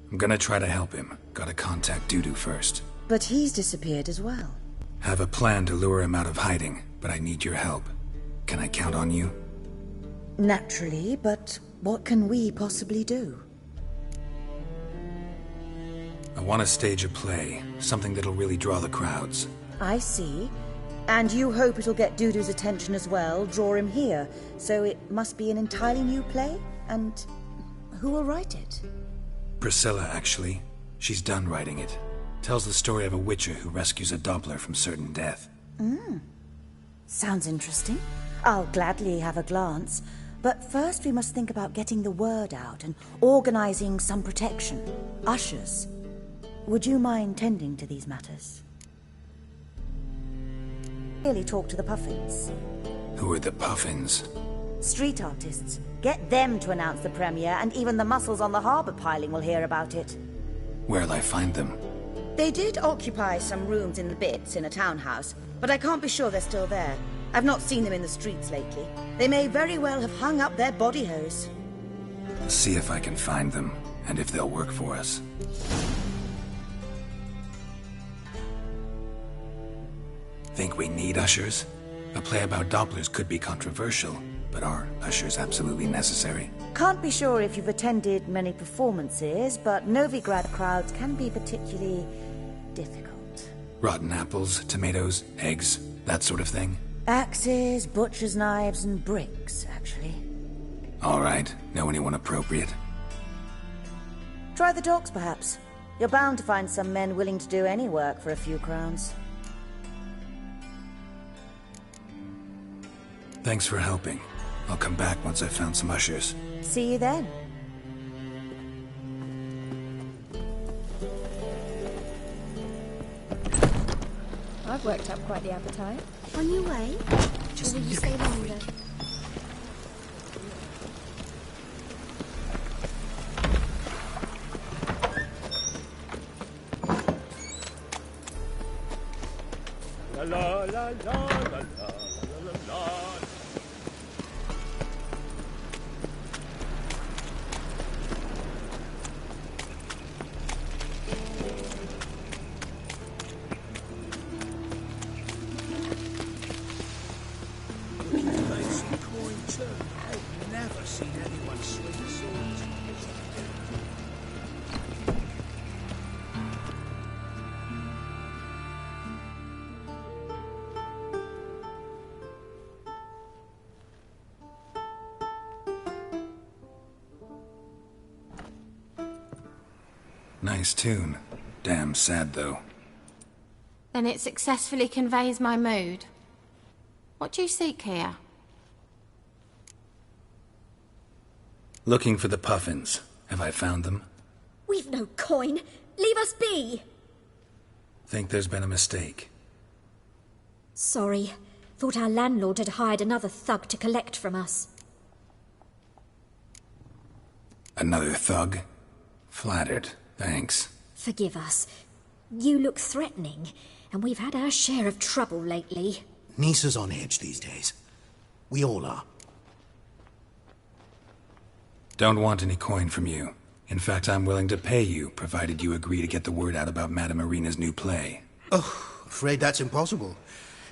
I'm gonna try to help him. Gotta contact Dudu first. But he's disappeared as well. Have a plan to lure him out of hiding, but I need your help. Can I count on you? Naturally, but what can we possibly do? I want to stage a play, something that'll really draw the crowds. I see. And you hope it'll get Dudu's attention as well, draw him here. So it must be an entirely new play? And who will write it? Priscilla, actually. She's done writing it. Tells the story of a witcher who rescues a Doppler from certain death. Sounds interesting. I'll gladly have a glance. But first we must think about getting the word out and organizing some protection. Ushers. Would you mind tending to these matters? Really talk to the Puffins. Who are the Puffins? Street artists. Get them to announce the premiere, and even the muscles on the harbour piling will hear about it. Where'll I find them? They did occupy some rooms in the Bits in a townhouse, but I can't be sure they're still there. I've not seen them in the streets lately. They may very well have hung up their body hose. See if I can find them, and if they'll work for us. Think we need ushers? A play about Dopplers could be controversial, but are ushers absolutely necessary? Can't be sure if you've attended many performances, but Novigrad crowds can be particularly difficult. Rotten apples, tomatoes, eggs, that sort of thing? Axes, butcher's knives, and bricks, actually. All right. Know anyone appropriate? Try the docks, perhaps. You're bound to find some men willing to do any work for a few crowns. Thanks for helping. I'll come back once I've found some ushers. See you then. I've worked up quite the appetite. On your way? Just or will you stay longer? La la la la la la la la. Fancy coin too. I've never seen anyone swing a sword. Nice tune. Damn sad, though. Then it successfully conveys my mood. What do you seek here? Looking for the Puffins. Have I found them? We've no coin. Leave us be. Think there's been a mistake. Sorry. Thought our landlord had hired another thug to collect from us. Another thug? Flattered, thanks. Forgive us. You look threatening, and we've had our share of trouble lately. Nisa's on edge these days. We all are. Don't want any coin from you. In fact, I'm willing to pay you, provided you agree to get the word out about Madame Irina's new play. Oh, afraid that's impossible.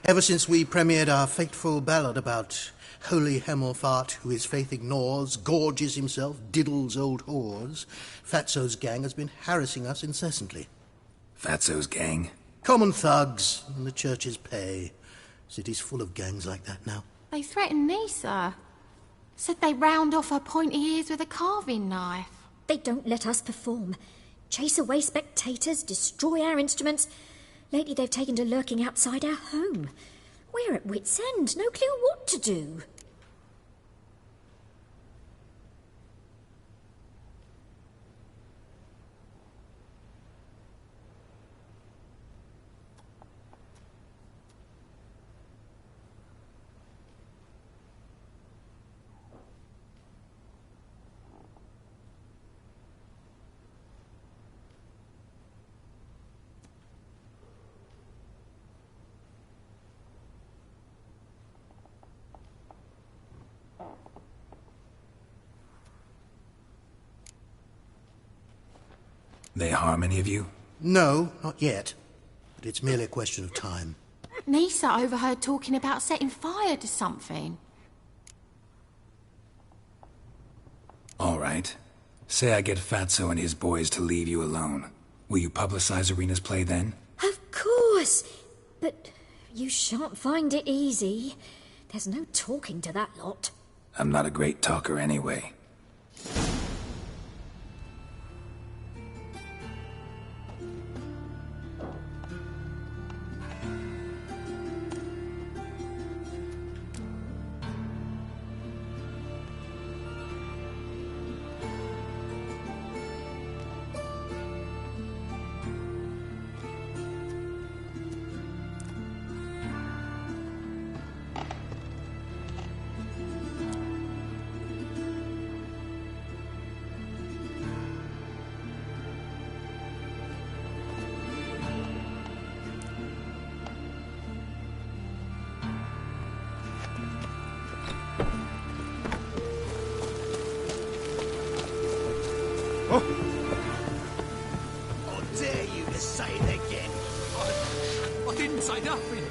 Ever since we premiered our fateful ballad about holy Hemelfart, who his faith ignores, gorges himself, diddles old whores, Fatso's gang has been harassing us incessantly. Fatso's gang? Common thugs in the church's pay. City's full of gangs like that now. They threatened Nisa. Said they'd round off her pointy ears with a carving knife. They don't let us perform. Chase away spectators, destroy our instruments. Lately they've taken to lurking outside our home. We're at wit's end, no clue what to do. They harm any of you? No, not yet. But it's merely a question of time. Nisa overheard talking about setting fire to something. All right. Say I get Fatso and his boys to leave you alone. Will you publicize Irina's play then? Of course. But you shan't find it easy. There's no talking to that lot. I'm not a great talker anyway. I dare you to say it again. I didn't say nothing.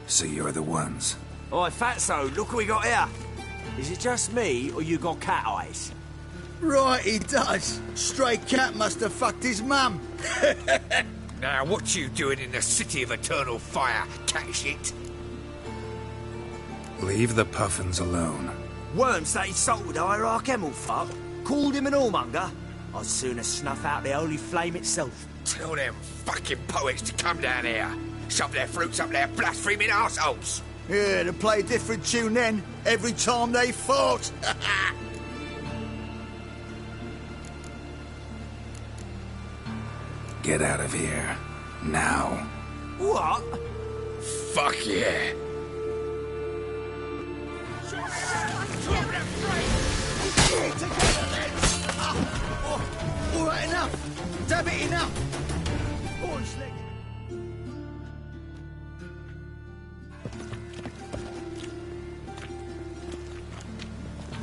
So you're the ones. Oi, Fatso, look what we got here. Is it just me, or you got cat eyes? Right, he does. Stray cat must have fucked his mum. Now, what you doing in the city of eternal fire, cat shit? Leave the puffins alone. Worms that insulted Hierarch Hemelfart, called him an whoremonger. I'd sooner snuff out the holy flame itself. Tell them fucking poets to come down here. Shove their fruits up their blaspheming arseholes. Yeah, to play a different tune then, every time they fought. Get out of here. Now. What? Fuck yeah. All right, enough. Damn it, enough. Orange leg.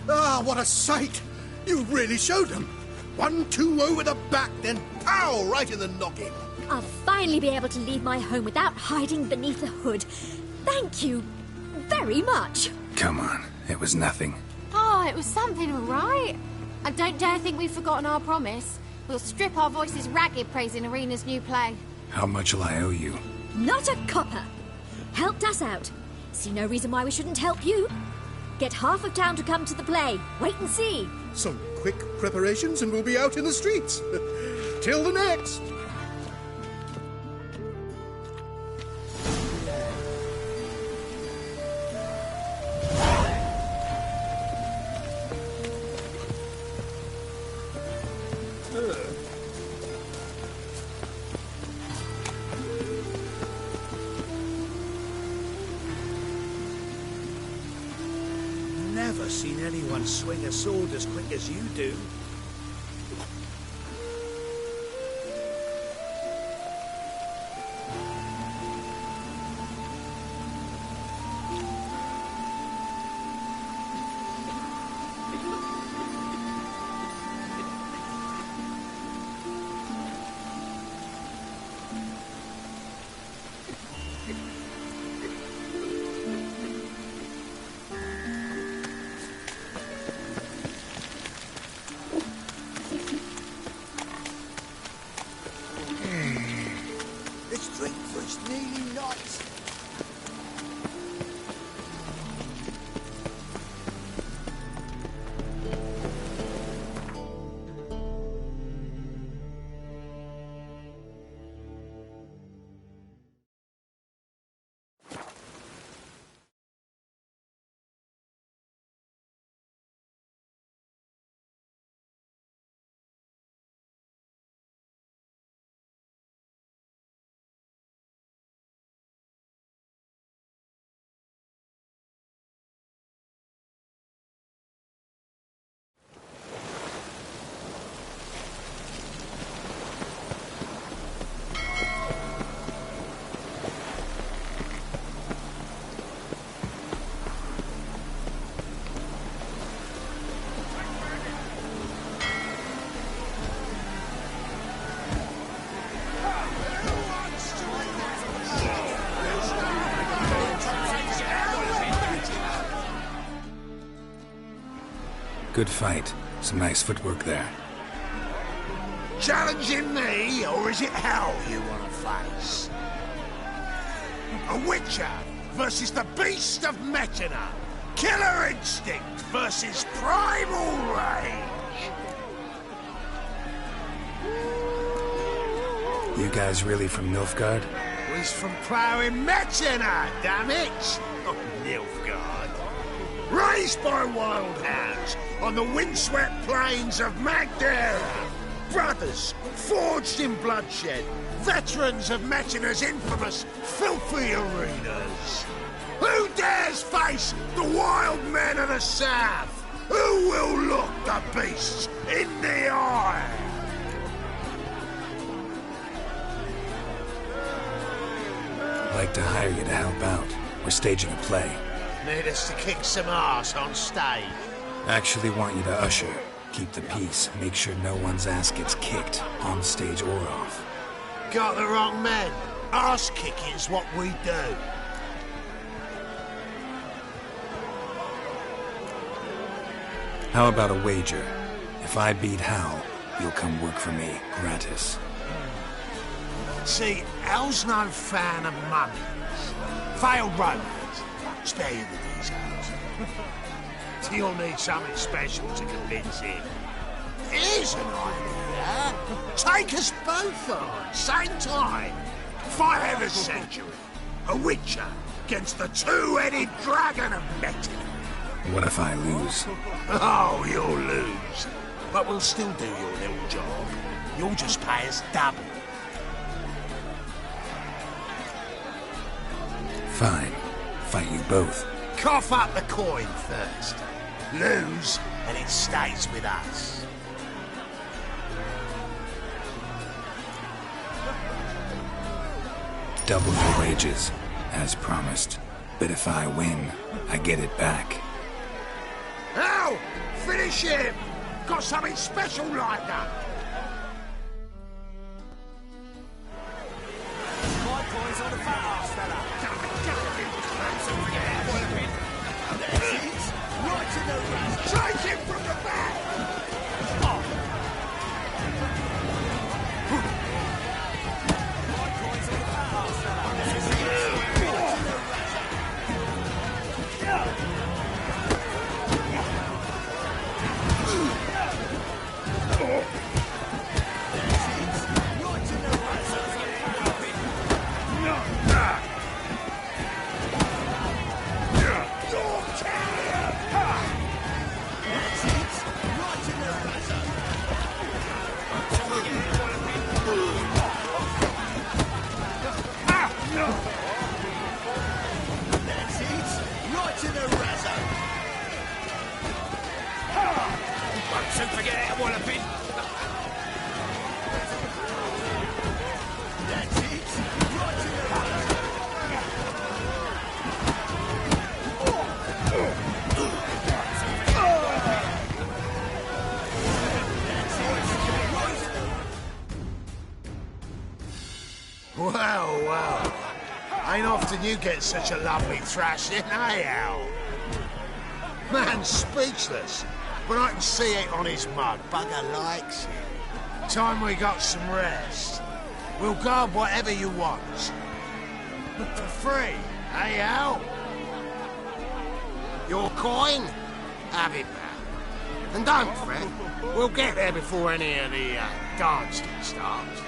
Ah, what a sight! You really showed them. 1-2 over the back, then pow, right in the noggin. I'll finally be able to leave my home without hiding beneath a hood. Thank you very much. Come on, it was nothing. Oh, it was something, all right. I don't dare think we've forgotten our promise. We'll strip our voices ragged praising Irina's new play. How much will I owe you? Not a copper. Helped us out. See no reason why we shouldn't help you. Get half of town to come to the play. Wait and see. Some quick preparations and we'll be out in the streets. Till the next. seen anyone swing a sword as quick as you do. This drink was nearly nice. Good fight. Some nice footwork there. Challenging me, or is it hell you want to face? A Witcher versus the Beast of Metina. Killer instinct versus primal rage. You guys really from Nilfgaard? He's from ploughing Metina, damn it! Oh, Nilfgaard. Raised by wild hounds on the windswept plains of Magdera. Brothers, forged in bloodshed. Veterans of Metina's infamous, filthy arenas. Who dares face the wild men of the south? Who will look the beasts in the eye? I'd like to hire you to help out. We're staging a play. Need us to kick some ass on stage. Actually want you to usher. Keep the peace. Make sure no one's ass gets kicked, on stage or off. Got the wrong men. Ass kicking's what we do. How about a wager? If I beat Hal, you'll come work for me, gratis. See, Hal's no fan of mummies. Failed romance. Spare you the details. You'll need something special to convince him. Here's an idea. Take us both on, same time. Fight of the century. A Witcher against the two-headed dragon of Metina. What if I lose? Oh, you'll lose. But we'll still do your little job. You'll just pay us double. Fine. Fight you both. Cough up the coin first. Lose, and it stays with us. Double your wages, as promised. But if I win, I get it back. Now, finish him! Got something special like that. My coin's on the fat ass, fella. Right in the razor. Take him from the back! My coin's on the fat ass, fella. soon forget that walloping. That's it. Right to the Well. Ain't often you get such a lovely thrashing, eh, Al? Man's speechless, but I can see it on his mug. Bugger likes it. Time we got some rest. We'll guard whatever you want. For free, eh, Al? Your coin? Have it back. And don't fret. We'll get there before any of the dancing starts.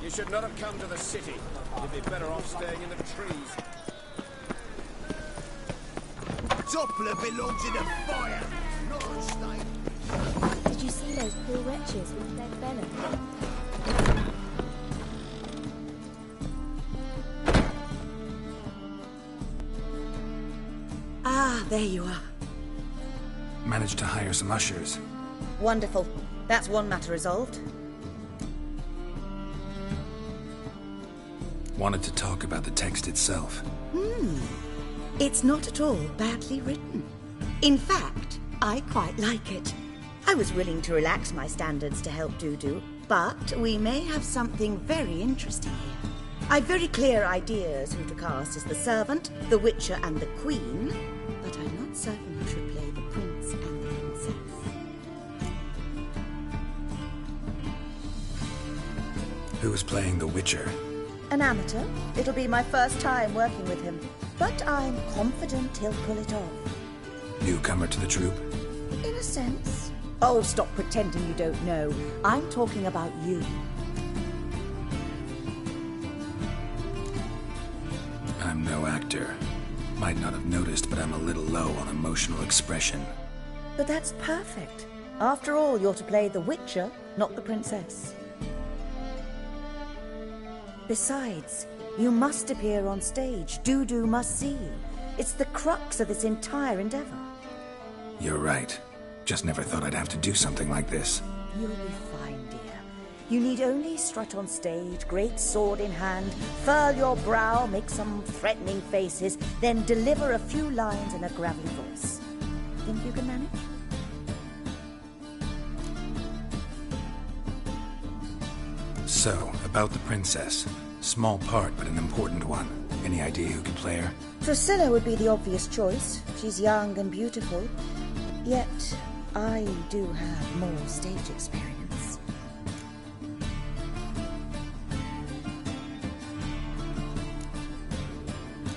You should not have come to the city. You'd be better off staying in the trees. Doppler belongs in a fire, not on stage. Did you see those poor wretches with their venom? Ah, there you are. Managed to hire some ushers. Wonderful. That's one matter resolved. Wanted to talk about the text itself. It's not at all badly written. In fact, I quite like it. I was willing to relax my standards to help Dudu, but we may have something very interesting here. I've very clear ideas who to cast as the servant, the witcher and the queen, but I'm not certain who should play the prince and the princess. Who is playing the Witcher? An amateur. It'll be my first time working with him, but I'm confident he'll pull it off. Newcomer to the troupe? In a sense. Oh, stop pretending you don't know. I'm talking about you. I'm no actor. Might not have noticed, but I'm a little low on emotional expression. But that's perfect. After all, you're to play the Witcher, not the princess. Besides, you must appear on stage. Dudu must see you. It's the crux of this entire endeavor. You're right. Just never thought I'd have to do something like this. You'll be fine, dear. You need only strut on stage, great sword in hand, furl your brow, make some threatening faces, then deliver a few lines in a gravelly voice. Think you can manage? So, about the princess. Small part, but an important one. Any idea who could play her? Drusilla would be the obvious choice. She's young and beautiful. Yet, I do have more stage experience.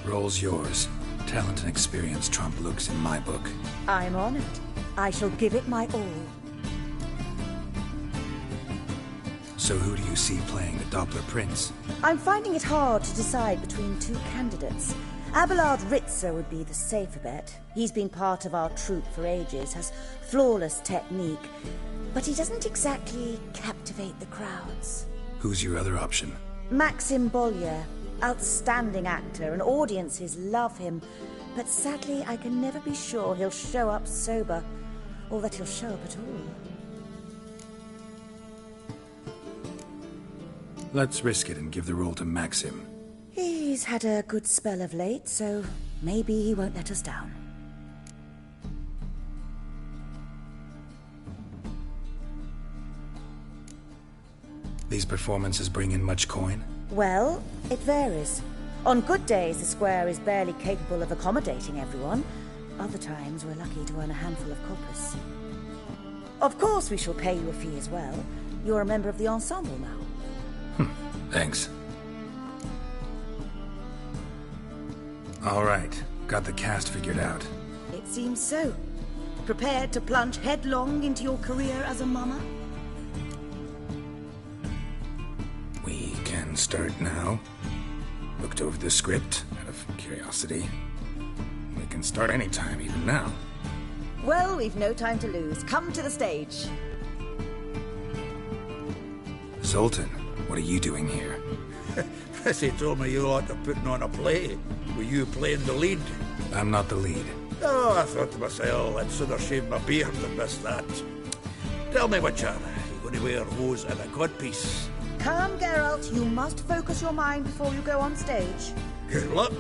Role's yours. Talent and experience trump looks in my book. I'm honored. I shall give it my all. So who do you see playing the Doppler Prince? I'm finding it hard to decide between two candidates. Abelard Ritzar would be the safer bet. He's been part of our troupe for ages, has flawless technique, but he doesn't exactly captivate the crowds. Who's your other option? Maxim Bollier, outstanding actor, and audiences love him, but sadly I can never be sure he'll show up sober, or that he'll show up at all. Let's risk it and give the role to Maxim. He's had a good spell of late, so maybe he won't let us down. These performances bring in much coin? Well, it varies. On good days, the square is barely capable of accommodating everyone. Other times, we're lucky to earn a handful of coppers. Of course, we shall pay you a fee as well. You're a member of the ensemble now. Thanks. All right, got the cast figured out. It seems so. Prepared to plunge headlong into your career as a mama? We can start now. Looked over the script out of curiosity. We can start anytime, even now. Well, we've no time to lose. Come to the stage. Zoltan, what are you doing here? Prissy told me you ought to putting on a play. Were you playing the lead? I'm not the lead. Oh, I thought to myself, I'd sooner shave my beard than miss that. Tell me, Witcher, you going to wear hose and a codpiece? Come, Geralt. You must focus your mind before you go on stage. Good luck.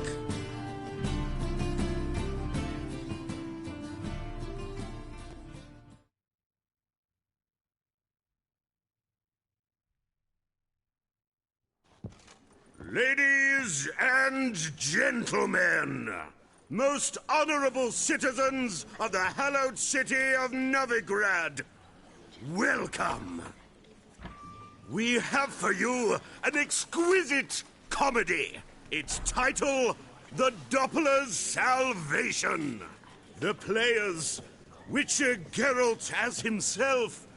Ladies and gentlemen, most honorable citizens of the hallowed city of Novigrad, welcome. We have for you an exquisite comedy. Its title, The Doppler's Salvation. The players, Witcher Geralt as himself,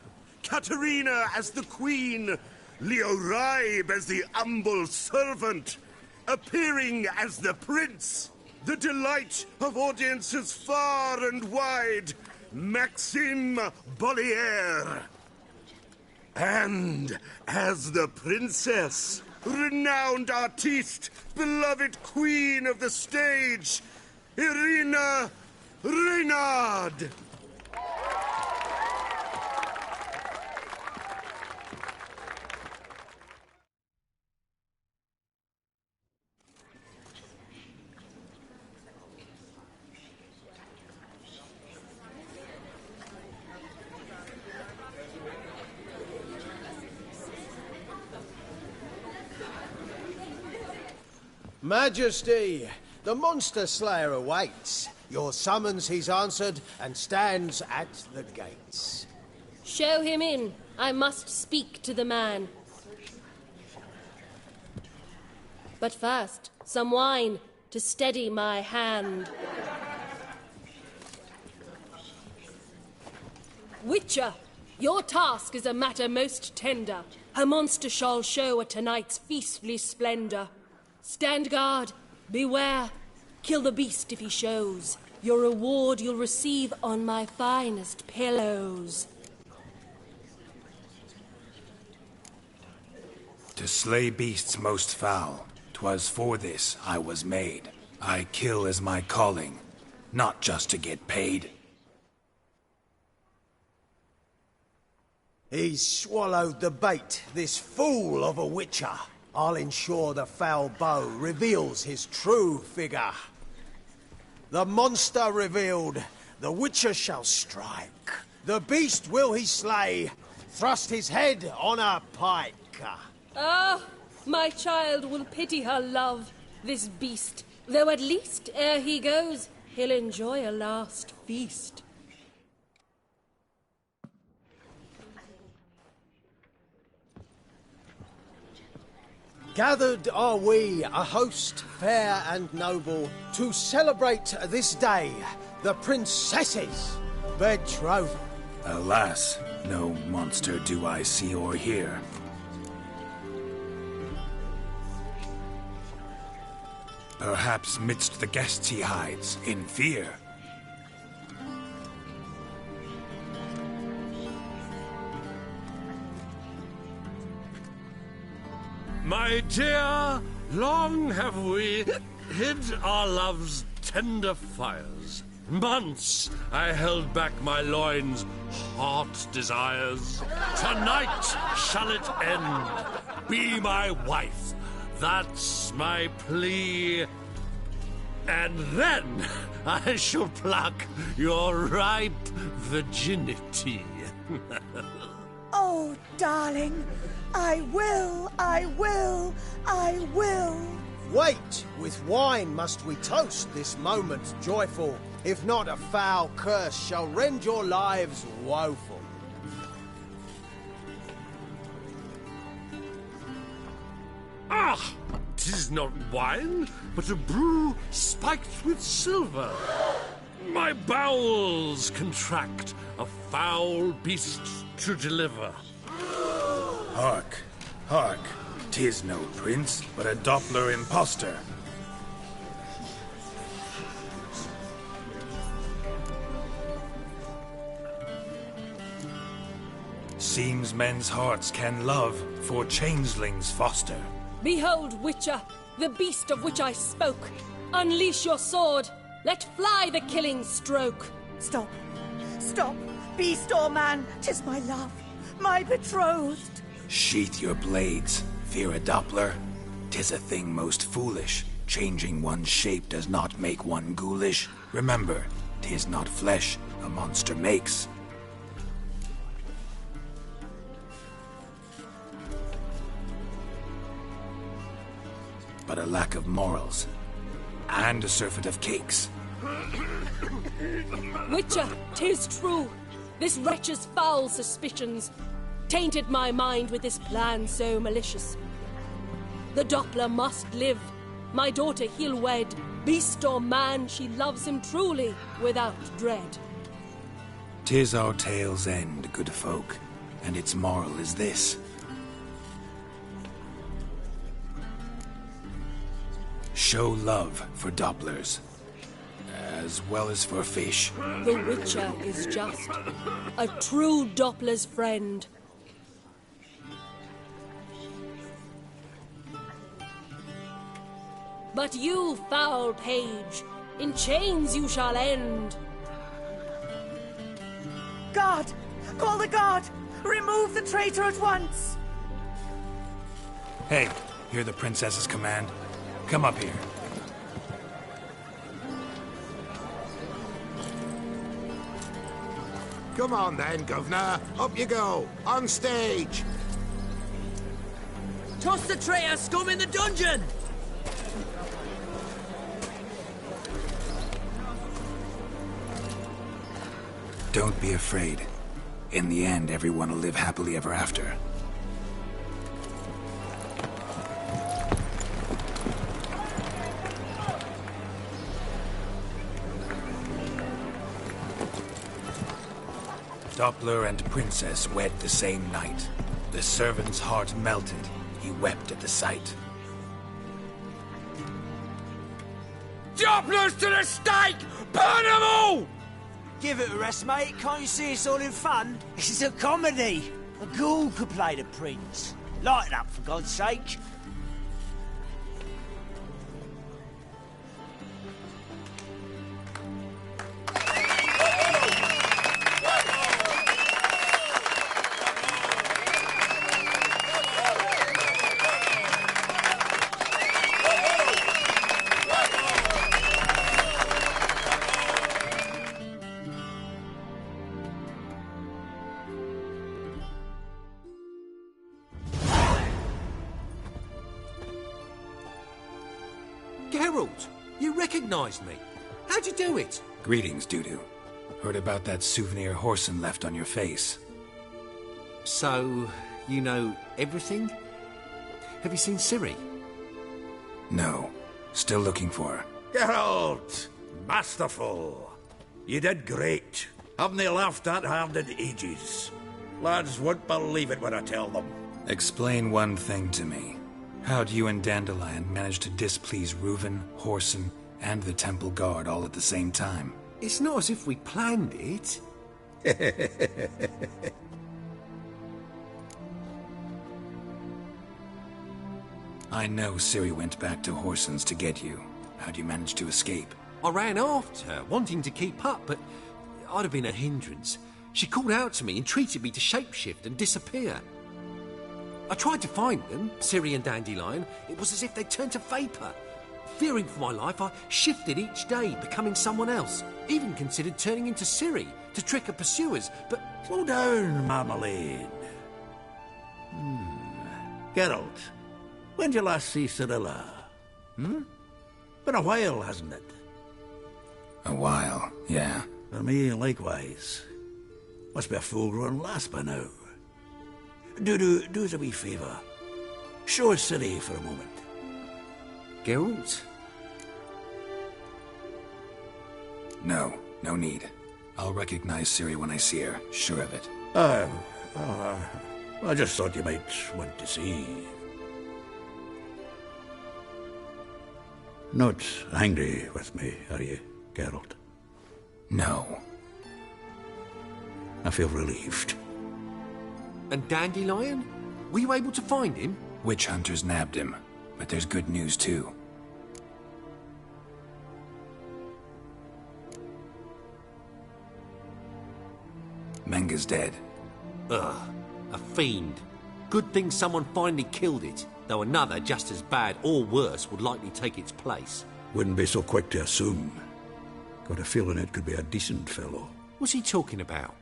Katerina as the Queen, Leo Raib as the humble servant, appearing as the prince, the delight of audiences far and wide, Maxim Bollier. And as the princess, renowned artiste, beloved queen of the stage, Irina Reynard. Majesty, the monster slayer awaits. Your summons he's answered and stands at the gates. Show him in. I must speak to the man. But first, some wine to steady my hand. Witcher, your task is a matter most tender. A monster shall show at tonight's feastly splendor. Stand guard, beware, kill the beast if he shows. Your reward you'll receive on my finest pillows. To slay beasts most foul, 'twas for this I was made. I kill as my calling, not just to get paid. He's swallowed the bait, this fool of a witcher. I'll ensure the foul bow reveals his true figure. The monster revealed, the witcher shall strike. The beast will he slay, thrust his head on a pike. Ah, my child will pity her love, this beast. Though at least, ere he goes, he'll enjoy a last feast. Gathered are we, a host fair and noble, to celebrate this day, The princess's betrothal. Alas, no monster do I see or hear. Perhaps midst the guests he hides, in fear. My dear, long have we hid our love's tender fires. Months I held back my loins' heart desires. Tonight shall it end. Be my wife. That's my plea. And then I shall pluck your ripe virginity. Oh, darling, I will. Wait, with wine must we toast this moment joyful. If not, a foul curse shall rend your lives woeful. Ah! 'Tis not wine, but a brew spiked with silver. My bowels contract, a foul beast to deliver. Hark, hark. 'Tis no prince, but a Doppler impostor. Seems men's hearts can love, for changelings foster. Behold, Witcher, the beast of which I spoke. Unleash your sword. Let fly the killing stroke. Stop. Stop. Beast or man, 'tis my love, my betrothed. Sheath your blades. Fear a Doppler? 'Tis a thing most foolish. Changing one's shape does not make one ghoulish. Remember, 'tis not flesh a monster makes. But a lack of morals. And a surfeit of cakes. Witcher, 'tis true. This wretch's foul suspicions tainted my mind with this plan so malicious. The Doppler must live. My daughter he'll wed. Beast or man, she loves him truly, without dread. 'Tis our tale's end, good folk, and its moral is this. Show love for Dopplers, as well as for fish. The Witcher is just a true Doppler's friend. But you, foul page, in chains you shall end. Guard! Call the guard! Remove the traitor at once! Hey, hear the princess's command? Come up here. Come on then, Governor. Up you go. On stage. Toss the traitor scum in the dungeon! Don't be afraid. In the end, everyone will live happily ever after. Doppler and Princess wed the same night. The servant's heart melted. He wept at the sight. Dopplers to the stake! Burn them all! Give it a rest, mate. Can't you see it's all in fun? This is a comedy. A ghoul could play the prince. Lighten up, for God's sake. Geralt, you recognized me. How'd you do it? Greetings, Dudu. Heard about that souvenir Horson left on your face. So, you know everything? Have you seen Ciri? No. Still looking for her. Geralt! Masterful! You did great. Haven't they laughed that hard in ages? Lads won't believe it when I tell them. Explain one thing to me. How do you and Dandelion manage to displease Reuven, Whoreson, and the Temple Guard all at the same time? It's not as if we planned it. I know Ciri went back to Whoreson's to get you. How'd you manage to escape? I ran after her, wanting to keep up, but I'd have been a hindrance. She called out to me, entreated me to shapeshift and disappear. I tried to find them, Ciri and Dandelion. It was as if they'd turned to vapour. Fearing for my life, I shifted each day, becoming someone else. Even considered turning into Ciri to trick her pursuers, but... Slow down, Marmalade. Geralt, when did you last see Cirilla? Been a while, hasn't it? A while, yeah. For me, likewise. Must be a full-grown lass by now. Do us a wee favour. Show us Ciri for a moment. Geralt? No need. I'll recognize Ciri when I see her, sure of it. I just thought you might want to see. Not angry with me, are you, Geralt? No. I feel relieved. And Dandelion? Were you able to find him? Witch hunters nabbed him, but there's good news too. Menga's dead. Ugh, a fiend. Good thing someone finally killed it, though another just as bad or worse would likely take its place. Wouldn't be so quick to assume. Got a feeling it could be a decent fellow. What's he talking about?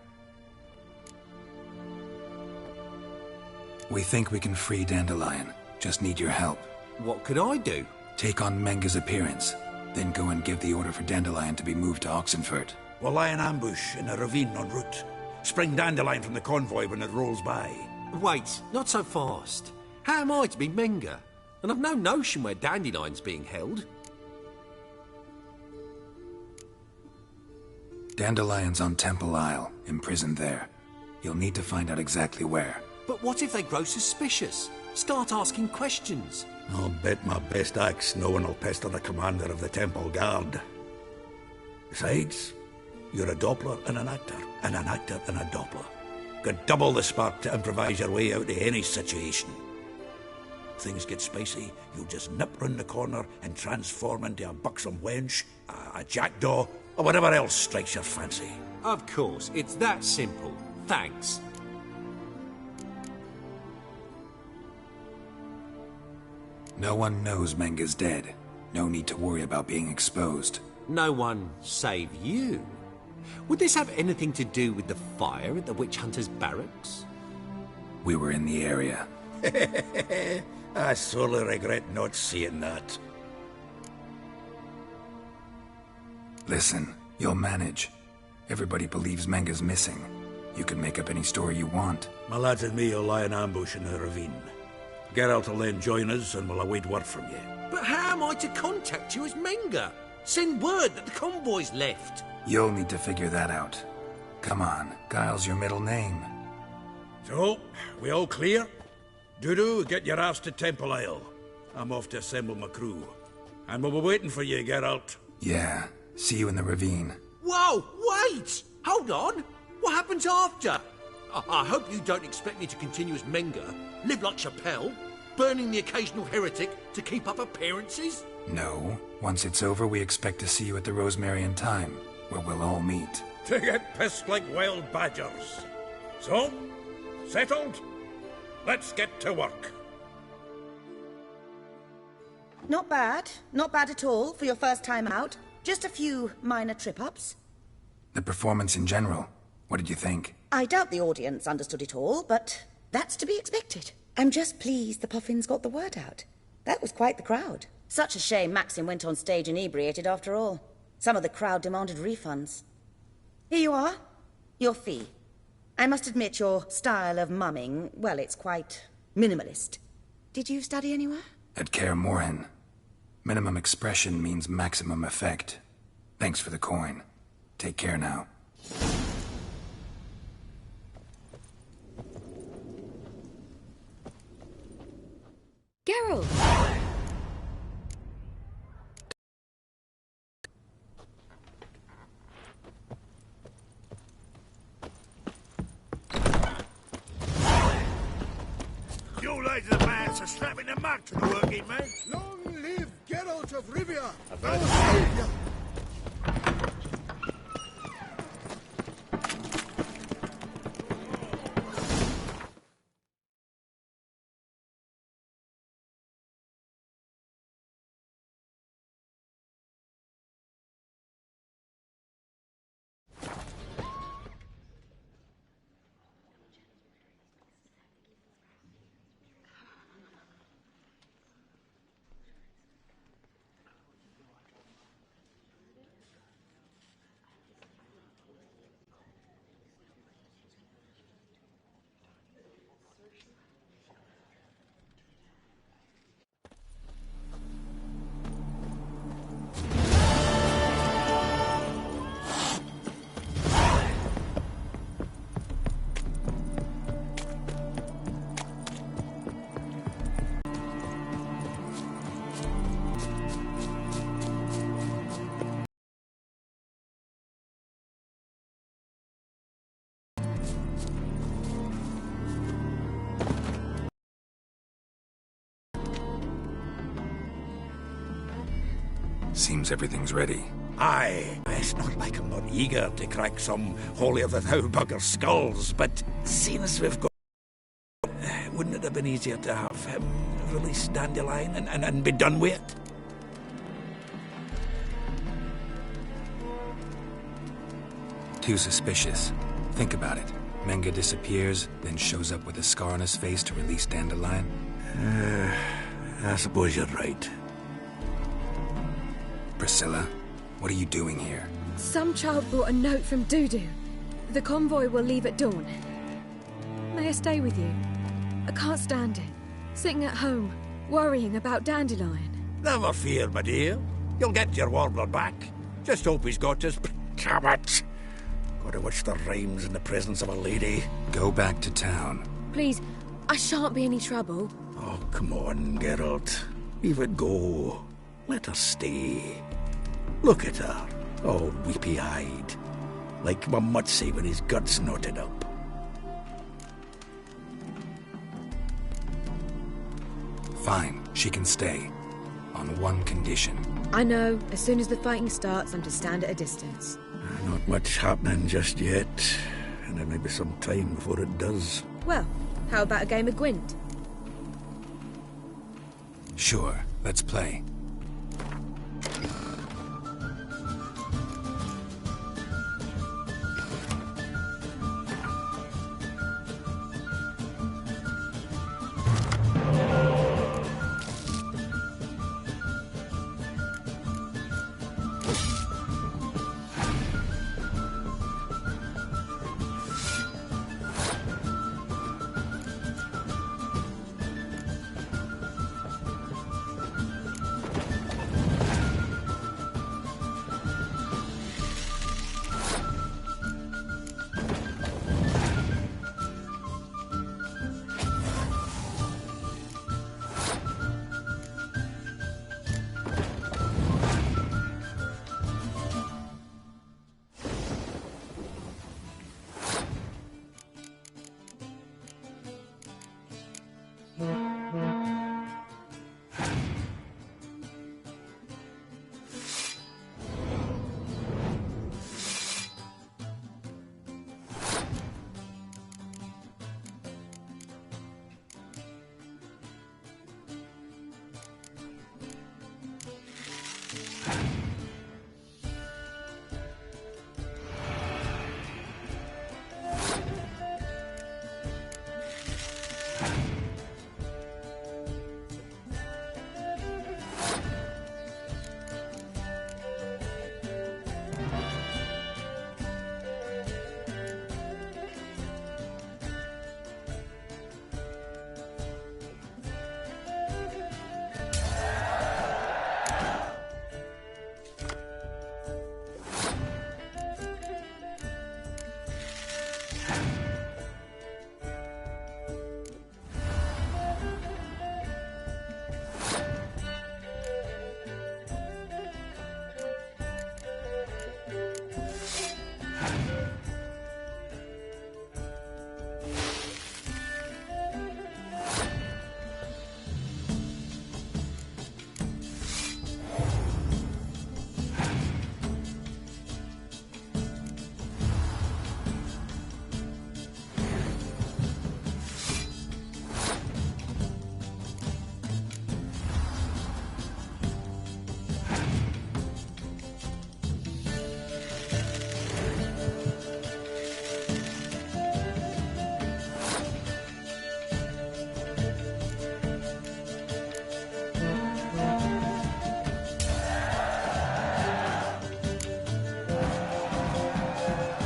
We think we can free Dandelion. Just need your help. What could I do? Take on Menga's appearance, then go and give the order for Dandelion to be moved to Oxenfurt. We'll lie in ambush in a ravine en route. Spring Dandelion from the convoy when it rolls by. Wait, not so fast. How am I to be Menga? And I've no notion where Dandelion's being held. Dandelion's on Temple Isle, imprisoned there. You'll need to find out exactly where. But what if they grow suspicious? Start asking questions. I'll bet my best axe no one will pester the commander of the Temple Guard. Besides, you're a Doppler and an actor and a Doppler. Got double the spark to improvise your way out of any situation. Things get spicy, you'll just nip round the corner and transform into a buxom wench, a jackdaw, or whatever else strikes your fancy. Of course, it's that simple. Thanks. No one knows Menga's dead. No need to worry about being exposed. No one save you. Would this have anything to do with the fire at the witch hunter's barracks? We were in the area. I sorely regret not seeing that. Listen, you'll manage. Everybody believes Menga's missing. You can make up any story you want. My lads and me will lie in ambush in the ravine. Geralt will then join us and we'll await word from you. But how am I to contact you as Menga? Send word that the convoy's left. You'll need to figure that out. Come on, Guile's your middle name. So, we all clear? Dudu, get your ass to Temple Isle. I'm off to assemble my crew. And we'll be waiting for you, Geralt. Yeah, see you in the ravine. Whoa, wait! Hold on! What happens after? I hope you don't expect me to continue as Menga, live like Chappelle, burning the occasional heretic to keep up appearances? No. Once it's over, we expect to see you at the Rosemary in Time, where we'll all meet. To get pissed like wild badgers. So, settled? Let's get to work. Not bad. Not bad at all for your first time out. Just a few minor trip-ups. The performance in general, what did you think? I doubt the audience understood it all, but that's to be expected. I'm just pleased the Puffins got the word out. That was quite the crowd. Such a shame Maxim went on stage inebriated after all. Some of the crowd demanded refunds. Here you are. Your fee. I must admit your style of mumming, well, it's quite minimalist. Did you study anywhere? At Kaer Morhen. Minimum expression means maximum effect. Thanks for the coin. Take care now. Geralt! You lads of the mats are slapping the mug to the working man. Long live Geralt of Rivia, I've our heard. saviour! Seems everything's ready. Aye, it's not like I'm not eager to crack some holier-than-thou bugger skulls, but seeing as we've got... wouldn't it have been easier to have him release Dandelion and be done with it? Too suspicious. Think about it. Menga disappears, then shows up with a scar on his face to release Dandelion. I suppose you're right. Priscilla, what are you doing here? Some child brought a note from Dudu. The convoy will leave at dawn. May I stay with you? I can't stand it. Sitting at home, worrying about Dandelion. Never fear, my dear. You'll get your warbler back. Just hope he's got his... Damn it! Gotta watch the rhymes in the presence of a lady. Go back to town. Please, I shan't be any trouble. Oh, come on, Geralt. Leave it go. Let her stay. Look at her, all weepy-eyed. Like my mutsy with his guts knotted up. Fine, she can stay. On one condition. I know, as soon as the fighting starts, I'm to stand at a distance. Not much happening just yet. And there may be some time before it does. Well, how about a game of Gwent? Sure, let's play.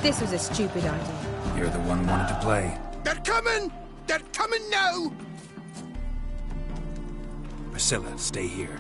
This was a stupid idea. You're the one who wanted to play. They're coming! They're coming now! Priscilla, stay here.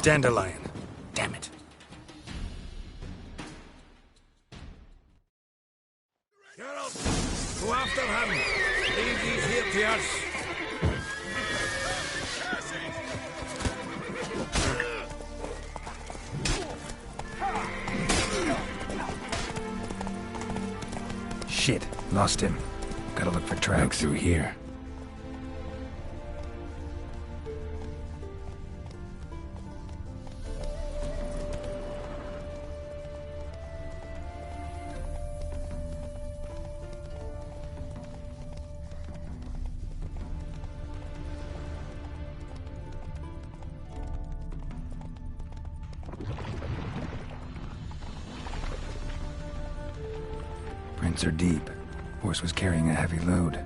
Dandelion. Damn it. Geralt, go after him. Leave these here to us. Shit, lost him. Gotta look for tracks through here. Prints are deep. Horse was carrying a heavy load.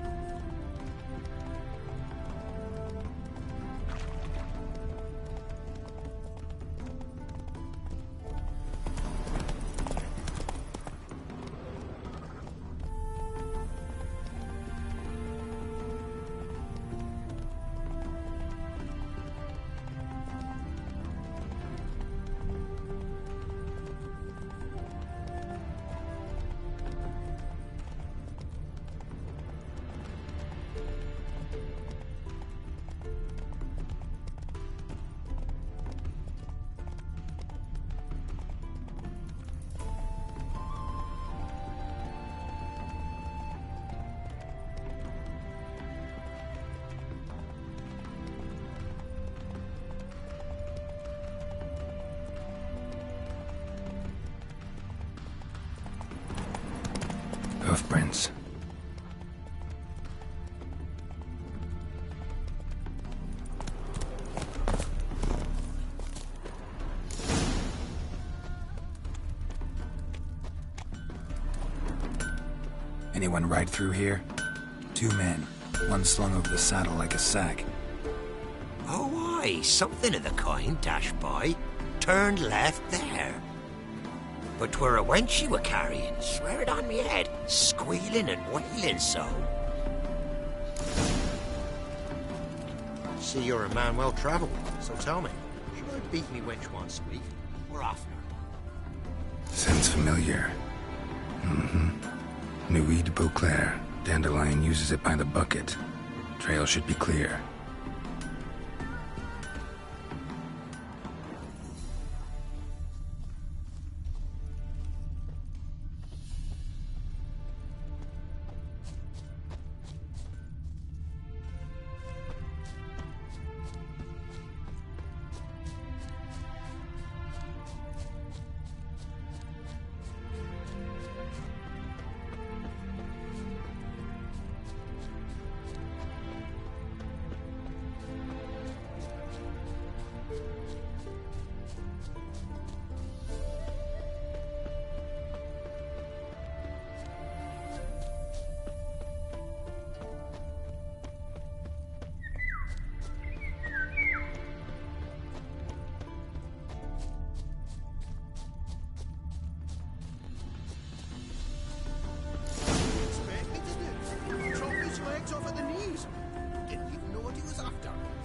Hoofprints. Anyone ride through here? 2 men. One slung over the saddle like a sack. Oh, aye, something of the kind dashed by. Turned left there. But 'twere a wench she were carrying, swear it on me head, squealing and wailing so. See, you're a man well travelled, so tell me, should I beat me wench once a week, or oftener? Sounds familiar. Nuit de Beauclair. Dandelion uses it by the bucket. Trail should be clear.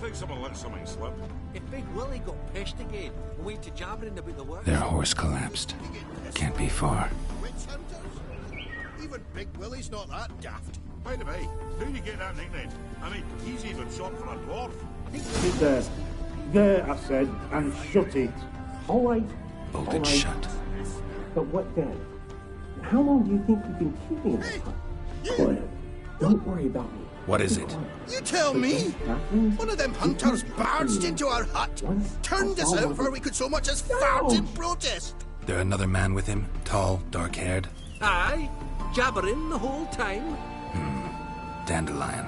Think someone let something slip. If Big Willie got pissed again and went to jabbering about the work... Their horse collapsed. Can't be far. Witch hunters? Even Big Willie's not that daft. By the way, how do you get that nickname? I mean, he's even short for a dwarf. Sit there. There, I said, and shut it. All right. Bolted shut. But what then? How long do you think you can keep me in this hut? Quiet. Don't worry about me. What is it? You tell me! One of them hunters barged into our hut, turned us out before we could so much as fart in protest. There another man with him? Tall, dark-haired? Aye, jabbering the whole time. Dandelion.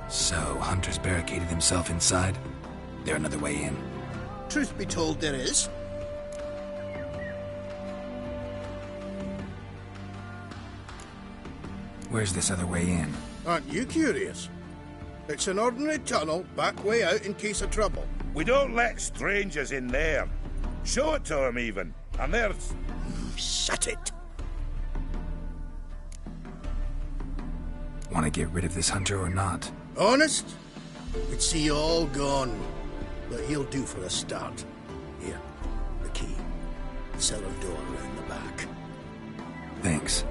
So, Hunter's barricaded himself inside? There another way in? Truth be told, there is. Where's this other way in? Aren't you curious? It's an ordinary tunnel, back way out in case of trouble. We don't let strangers in there. Show it to 'em even. And there's... Shut it! Want to get rid of this hunter or not? Honest? We'd see you all gone. But he'll do for a start. Here, the key. Cellar door around the back. Thanks.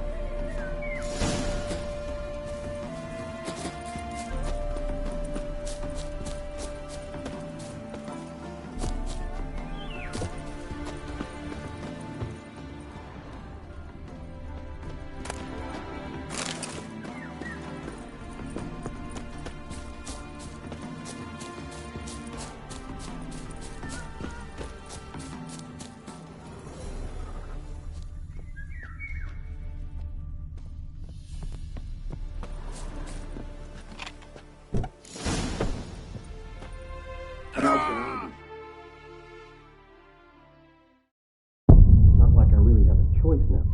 Not like I really have a choice now.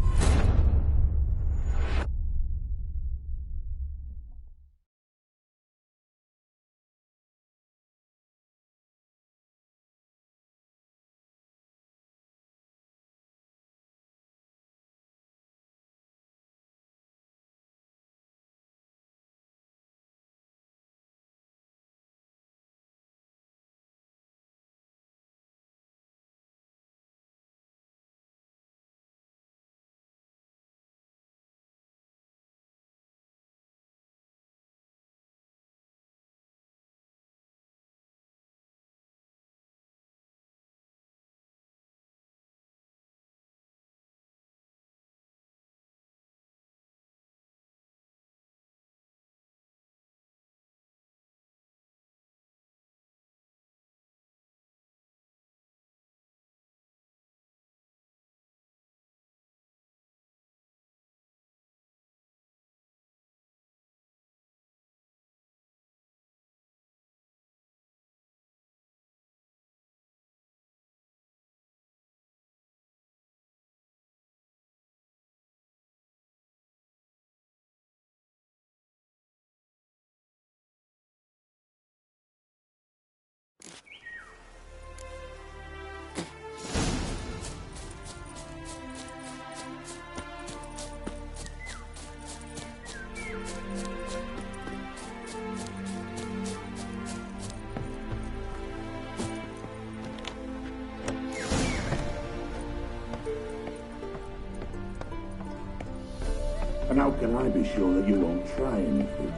And how can I be sure that you won't try anything?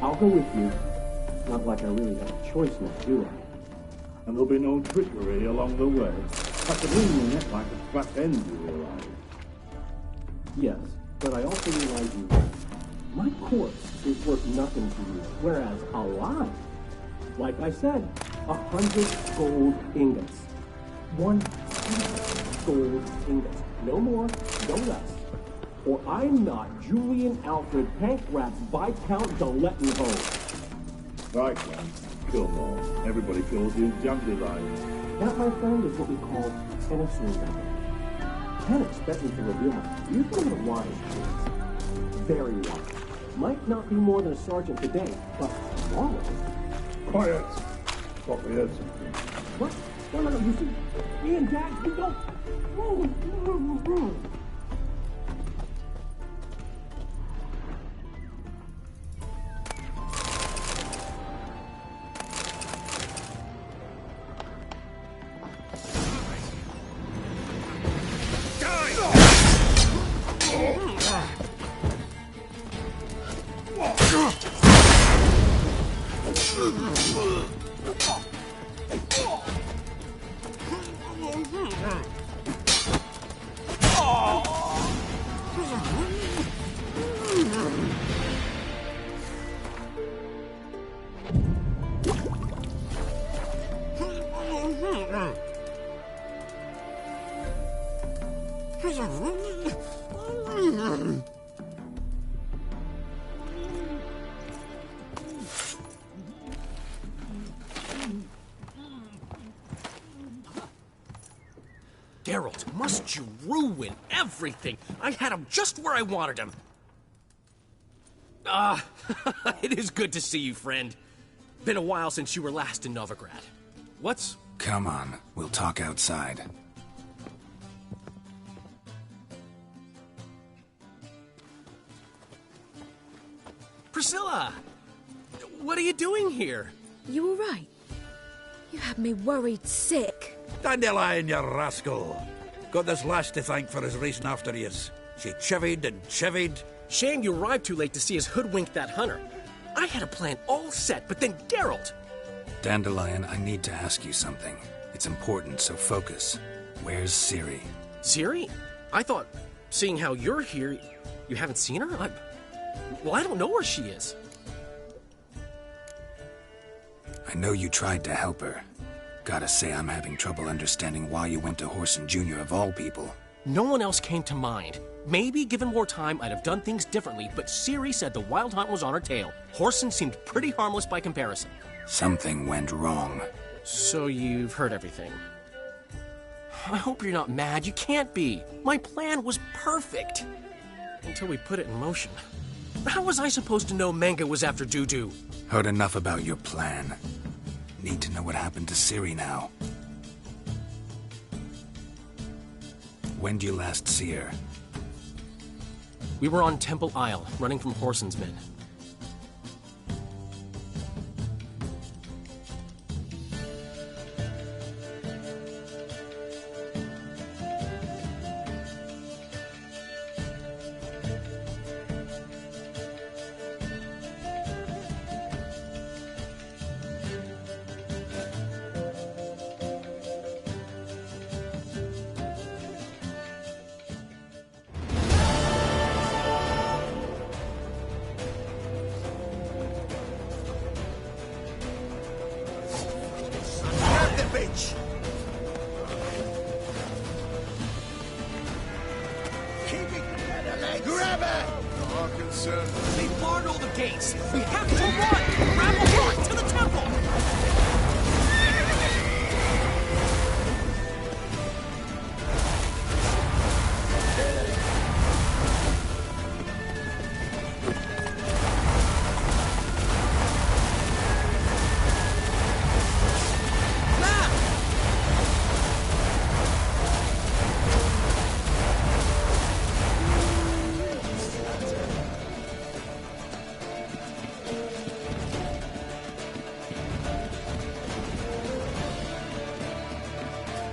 I'll go with you. Not like I really have a choice now, do I? And there'll be no trickery along the way. I could wring your neck like a fat end, you realize. Yes, but I also realize you. My corpse is worth nothing to you, whereas alive, like I said, 100 gold ingots. 100 gold ingots. No more, no less. Or I'm not Julian Alfred Pancratz Viscount Delettenhove. Right, then. Kill more. Everybody kills you in Dandelion. That, my friend, is what we call an sursurando. Can't expect me to reveal my... You've been a wise choice. Very wise. Might not be more than a sergeant today, but tomorrow... Quiet! Thought we heard something. What? No, you see... Me and Dad, we don't... Geralt, must you ruin everything? I had him just where I wanted him. It is good to see you, friend. Been a while since you were last in Novigrad. What's... Come on, we'll talk outside. Priscilla! What are you doing here? You all right? You had me worried sick. Dandelion, you rascal. Got this lass to thank for his racing after yous. She chivied and chivied. Shame you arrived too late to see us hoodwink that hunter. I had a plan all set, but then Geralt... Dandelion, I need to ask you something. It's important, so focus. Where's Ciri? Ciri? I thought, seeing how you're here, you haven't seen her? Well, I don't know where she is. I know you tried to help her. Gotta say, I'm having trouble understanding why you went to Whoreson Jr. of all people. No one else came to mind. Maybe, given more time, I'd have done things differently, but Ciri said the Wild Hunt was on her tail. Whoreson seemed pretty harmless by comparison. Something went wrong. So you've heard everything. I hope you're not mad. You can't be. My plan was perfect. Until we put it in motion. How was I supposed to know Manga was after Dudu? Heard enough about your plan. Need to know what happened to Ciri now. When did you last see her? We were on Temple Isle, running from Whoreson's men. Bitch! Keep it together, legs! Grab it! Our concern. They barred all the gates! We have to run! Grab a run to the temple!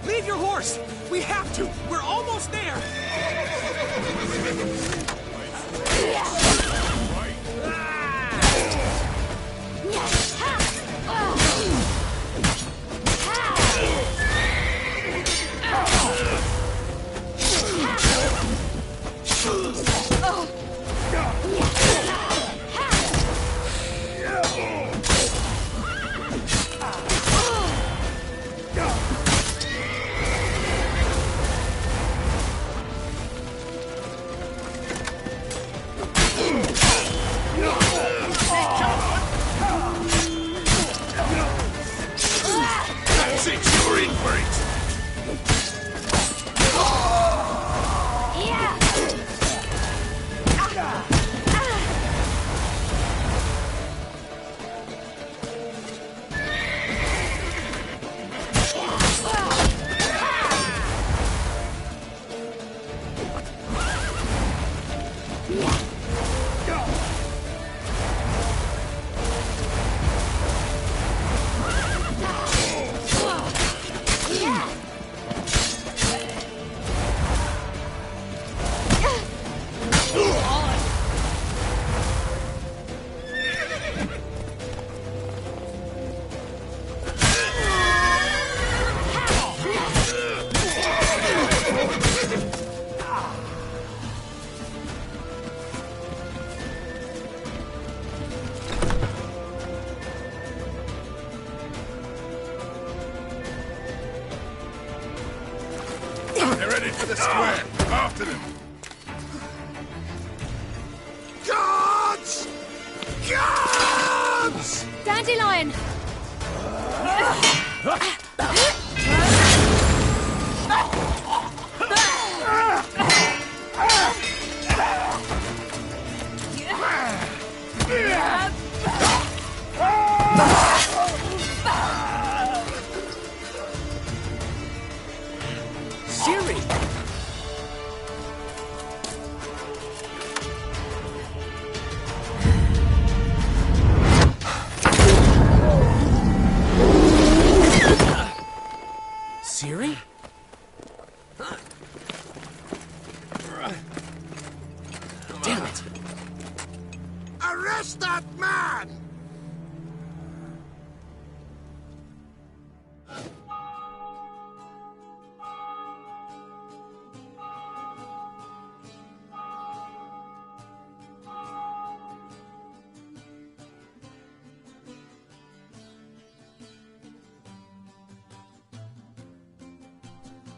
Leave your horse! We have to! We're almost there! Westward! After them! Guards! Guards! Dandelion! Siri! Siri? Damn it! Arrest that man!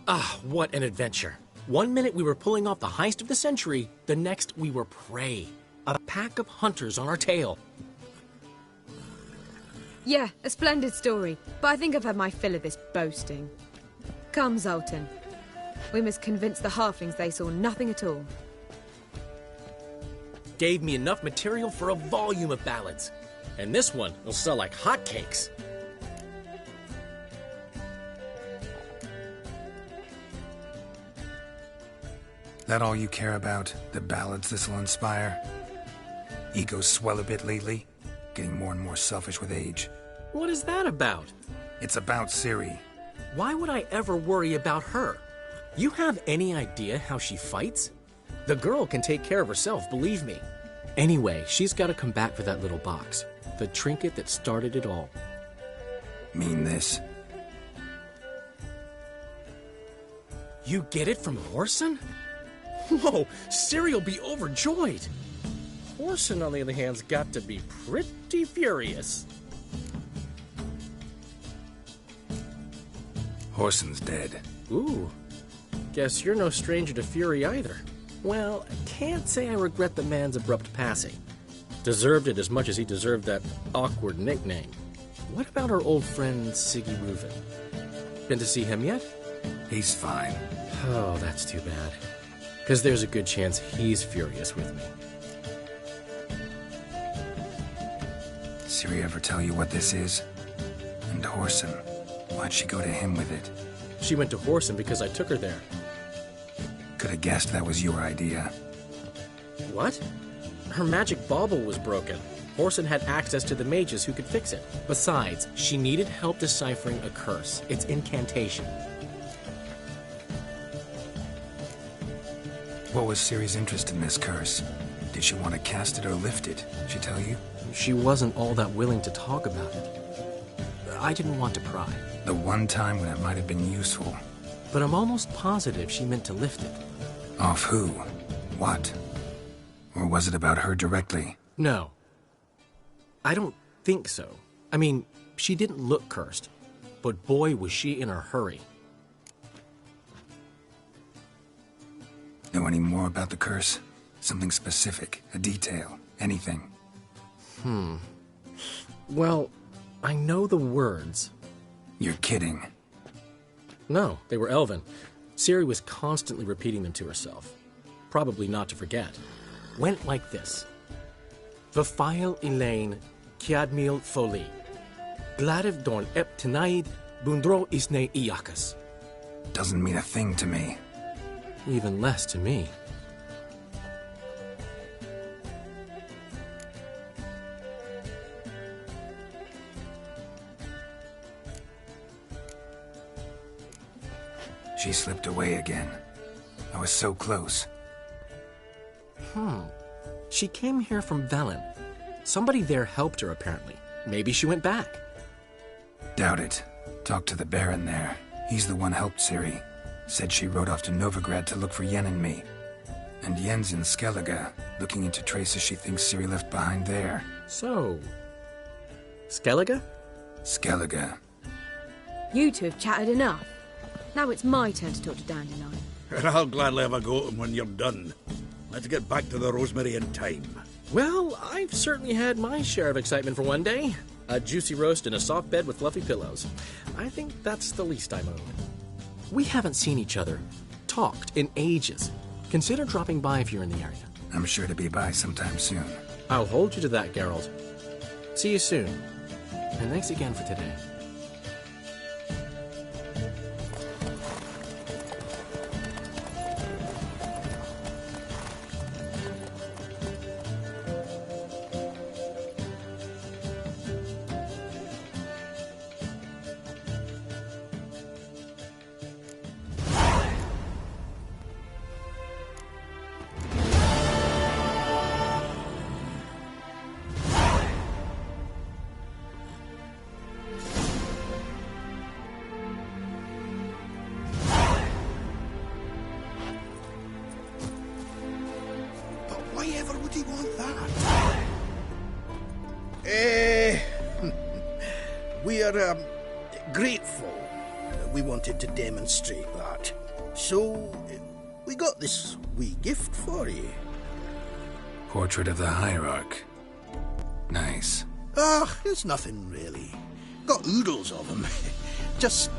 Ah, what an adventure. 1 minute we were pulling off the heist of the century, the next we were prey. A pack of hunters on our tail. Yeah, a splendid story, but I think I've had my fill of this boasting. Come, Zoltan. We must convince the halflings they saw nothing at all. Gave me enough material for a volume of ballads. And this one will sell like hotcakes. That all you care about? The ballads this'll inspire? Egos swell a bit lately? Getting more and more selfish with age. What is that about? It's about Ciri. Why would I ever worry about her? You have any idea how she fights? The girl can take care of herself, believe me. Anyway, she's got to come back for that little box. The trinket that started it all. Mean this? You get it from Whoreson? Whoa, Ciri will be overjoyed. Whoreson, on the other hand's got to be pretty furious. Whoreson's dead. Ooh, guess you're no stranger to fury either. Well, I can't say I regret the man's abrupt passing. Deserved it as much as he deserved that awkward nickname. What about our old friend Siggy Reuven? Been to see him yet? He's fine. Oh, that's too bad. Because there's a good chance he's furious with me. Ciri ever tell you what this is? And Whoreson, why'd she go to him with it? She went to Whoreson because I took her there. Could have guessed that was your idea. What? Her magic bauble was broken. Whoreson had access to the mages who could fix it. Besides, she needed help deciphering a curse. Its incantation. What was Ciri's interest in this curse? Did she want to cast it or lift it? She tell you? She wasn't all that willing to talk about it. I didn't want to pry. The one time when it might have been useful. But I'm almost positive she meant to lift it. Off who? What? Or was it about her directly? No. I don't think so. I mean, she didn't look cursed. But boy, was she in a hurry. Know any more about the curse? Something specific, a detail, anything? Well, I know the words. You're kidding. No, they were Elven. Ciri was constantly repeating them to herself. Probably not to forget. Went like this. Vafile Elaine, Kiadmil Foli. Gladiv Dorn Ep Tenaid, Bundro Isne Iakas. Doesn't mean a thing to me. Even less to me. She slipped away again. I was so close. She came here from Velen. Somebody there helped her, apparently. Maybe she went back. Doubt it. Talked to the Baron there. He's the one helped Ciri. Said she rode off to Novigrad to look for Yen and me. And Yen's in Skellige, looking into traces she thinks Ciri left behind there. So... Skellige? Skellige. You two have chatted enough. Now it's my turn to talk to Dandelion. And I'll gladly have a go at him when you're done. Let's get back to the Rosemary in time. Well, I've certainly had my share of excitement for one day. A juicy roast in a soft bed with fluffy pillows. I think that's the least I'm owed. We haven't seen each other, talked in ages. Consider dropping by if you're in the area. I'm sure to be by sometime soon. I'll hold you to that, Geralt. See you soon. And thanks again for today. Why ever would he want that? We are grateful that we wanted to demonstrate that. So, we got this wee gift for you. Portrait of the Hierarch. Nice. It's nothing really. Got oodles of them. Just,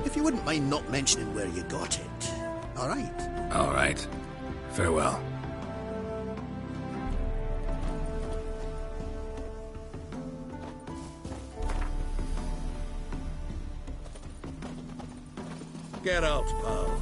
if you wouldn't mind not mentioning where you got it. All right? All right. Farewell. Get out, pal.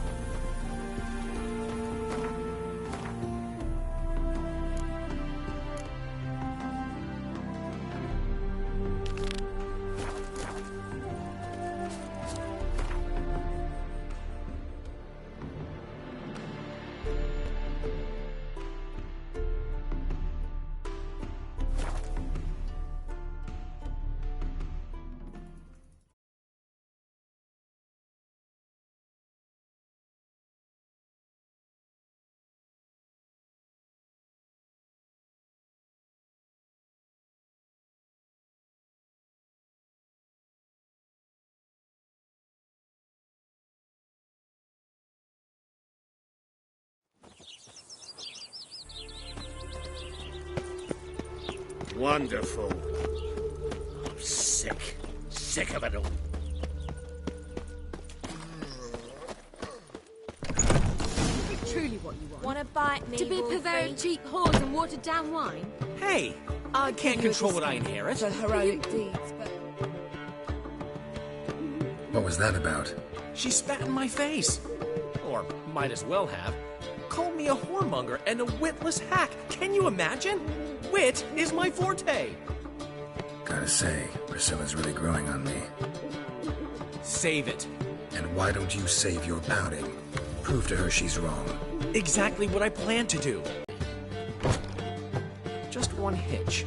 Wonderful. I'm sick. Sick of it all. Is it truly what you want? Want to bite me, To be Wolfie? perverted cheap whores and watered down wine? Hey! I can't control what I inherit. For heroic deeds, but... What was that about? She spat in my face. Or might as well have. Called me a whoremonger and a witless hack. Can you imagine? Wit is my forte. Gotta say, Priscilla's really growing on me. Save it. And why don't you save your pouting? Prove to her she's wrong. Exactly what I plan to do. Just one hitch.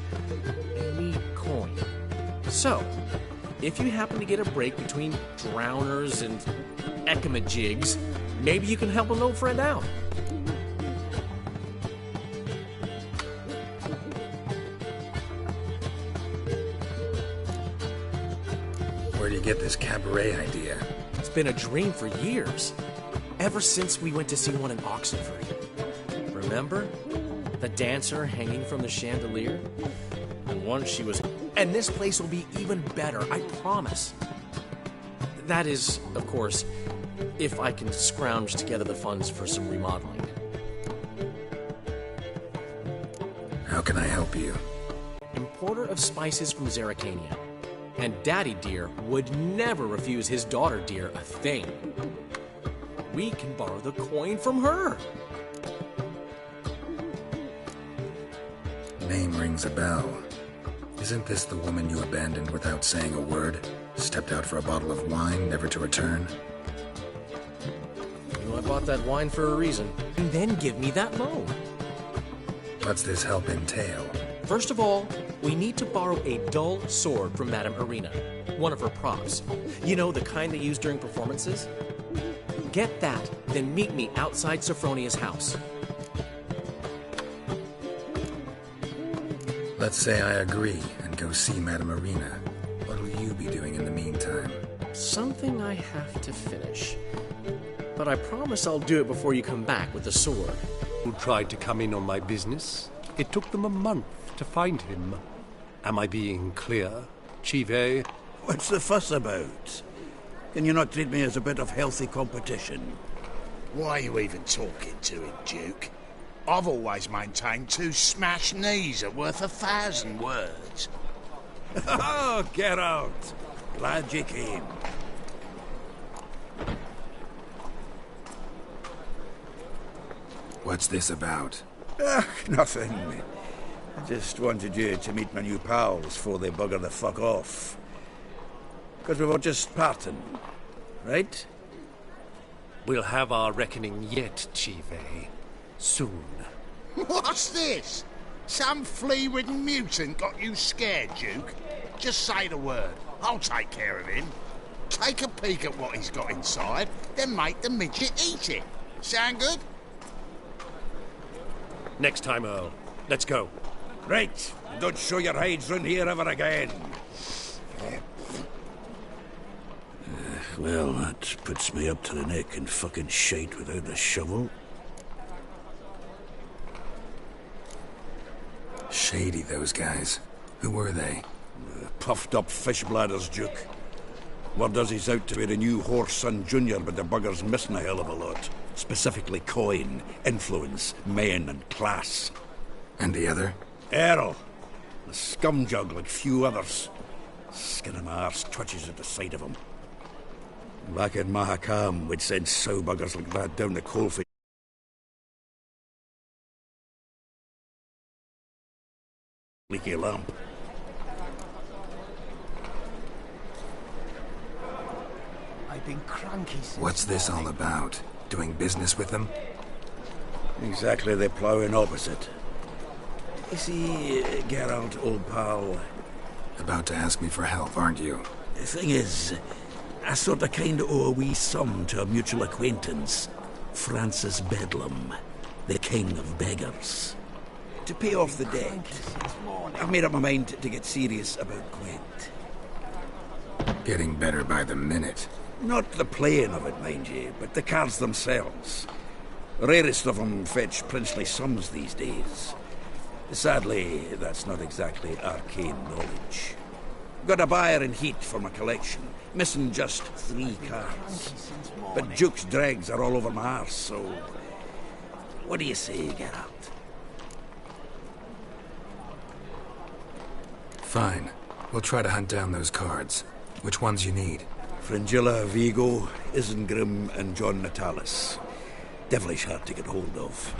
I need coin. So, if you happen to get a break between drowners and ekamajigs, maybe you can help an old friend out. Where do you get this cabaret idea? It's been a dream for years. Ever since we went to see one in Oxenford. Remember? The dancer hanging from the chandelier? And once she was... And this place will be even better, I promise. That is, of course, if I can scrounge together the funds for some remodeling. How can I help you? Importer of spices from Zerrikania. And Daddy Dear would never refuse his daughter Dear a thing. We can borrow the coin from her. Name rings a bell. Isn't this the woman you abandoned without saying a word? Stepped out for a bottle of wine, never to return? You know, I bought that wine for a reason. And then give me that loan. What's this help entail? First of all, we need to borrow a dull sword from Madame Irina, one of her props. You know, the kind they use during performances? Get that, then meet me outside Sophronia's house. Let's say I agree and go see Madame Irina. What'll you be doing in the meantime? Something I have to finish. but I promise I'll do it before you come back with the sword. Who tried to come in on my business? It took them a month to find him. Am I being clear, Chive? What's the fuss about? Can you not treat me as a bit of healthy competition? Why are you even talking to him, Duke? I've always maintained 2 smashed knees are worth 1,000 words. Oh, Geralt! Glad you came. What's this about? Nothing. I just wanted you to meet my new pals before they bugger the fuck off. Because we were just parting, right? We'll have our reckoning yet, Chive. Soon. What's this? Some flea-ridden mutant got you scared, Duke? Just say the word. I'll take care of him. Take a peek at what he's got inside, then make the midget eat it. Sound good? Next time, Earl. Let's go. Right. Don't show your hides round here ever again. Well, that puts me up to the neck in fucking shite without a shovel. Shady, those guys. Who were they? Puffed up fish bladders, Duke. Word does he's out to be the new Horse Son Jr., but the bugger's missing a hell of a lot. Specifically coin, influence, men, and class. And the other? Earl. A scumjug like few others. Skin of my arse twitches at the sight of him. Back in Mahakam, we'd send sow buggers like that down the coalfield. Leaky lamp. I've been cranky since What's this all about? Doing business with them? Exactly the ploughing opposite. You see, Geralt, old pal... About to ask me for help, aren't you? The thing is, I sort of kind of owe a wee sum to a mutual acquaintance. Francis Bedlam, the king of beggars. To pay off the debt, I've made up my mind to get serious about Gwent. Getting better by the minute. Not the playing of it, mind you, but the cards themselves. The rarest of them fetch princely sums these days. Sadly, that's not exactly arcane knowledge. Got a buyer in heat for my collection, missing just 3 cards. But Duke's dregs are all over my arse, so... What do you say, Geralt? Fine. We'll try to hunt down those cards. Which ones you need? Fringilla, Vigo, Isengrim, and John Natalis. Devilish hard to get hold of.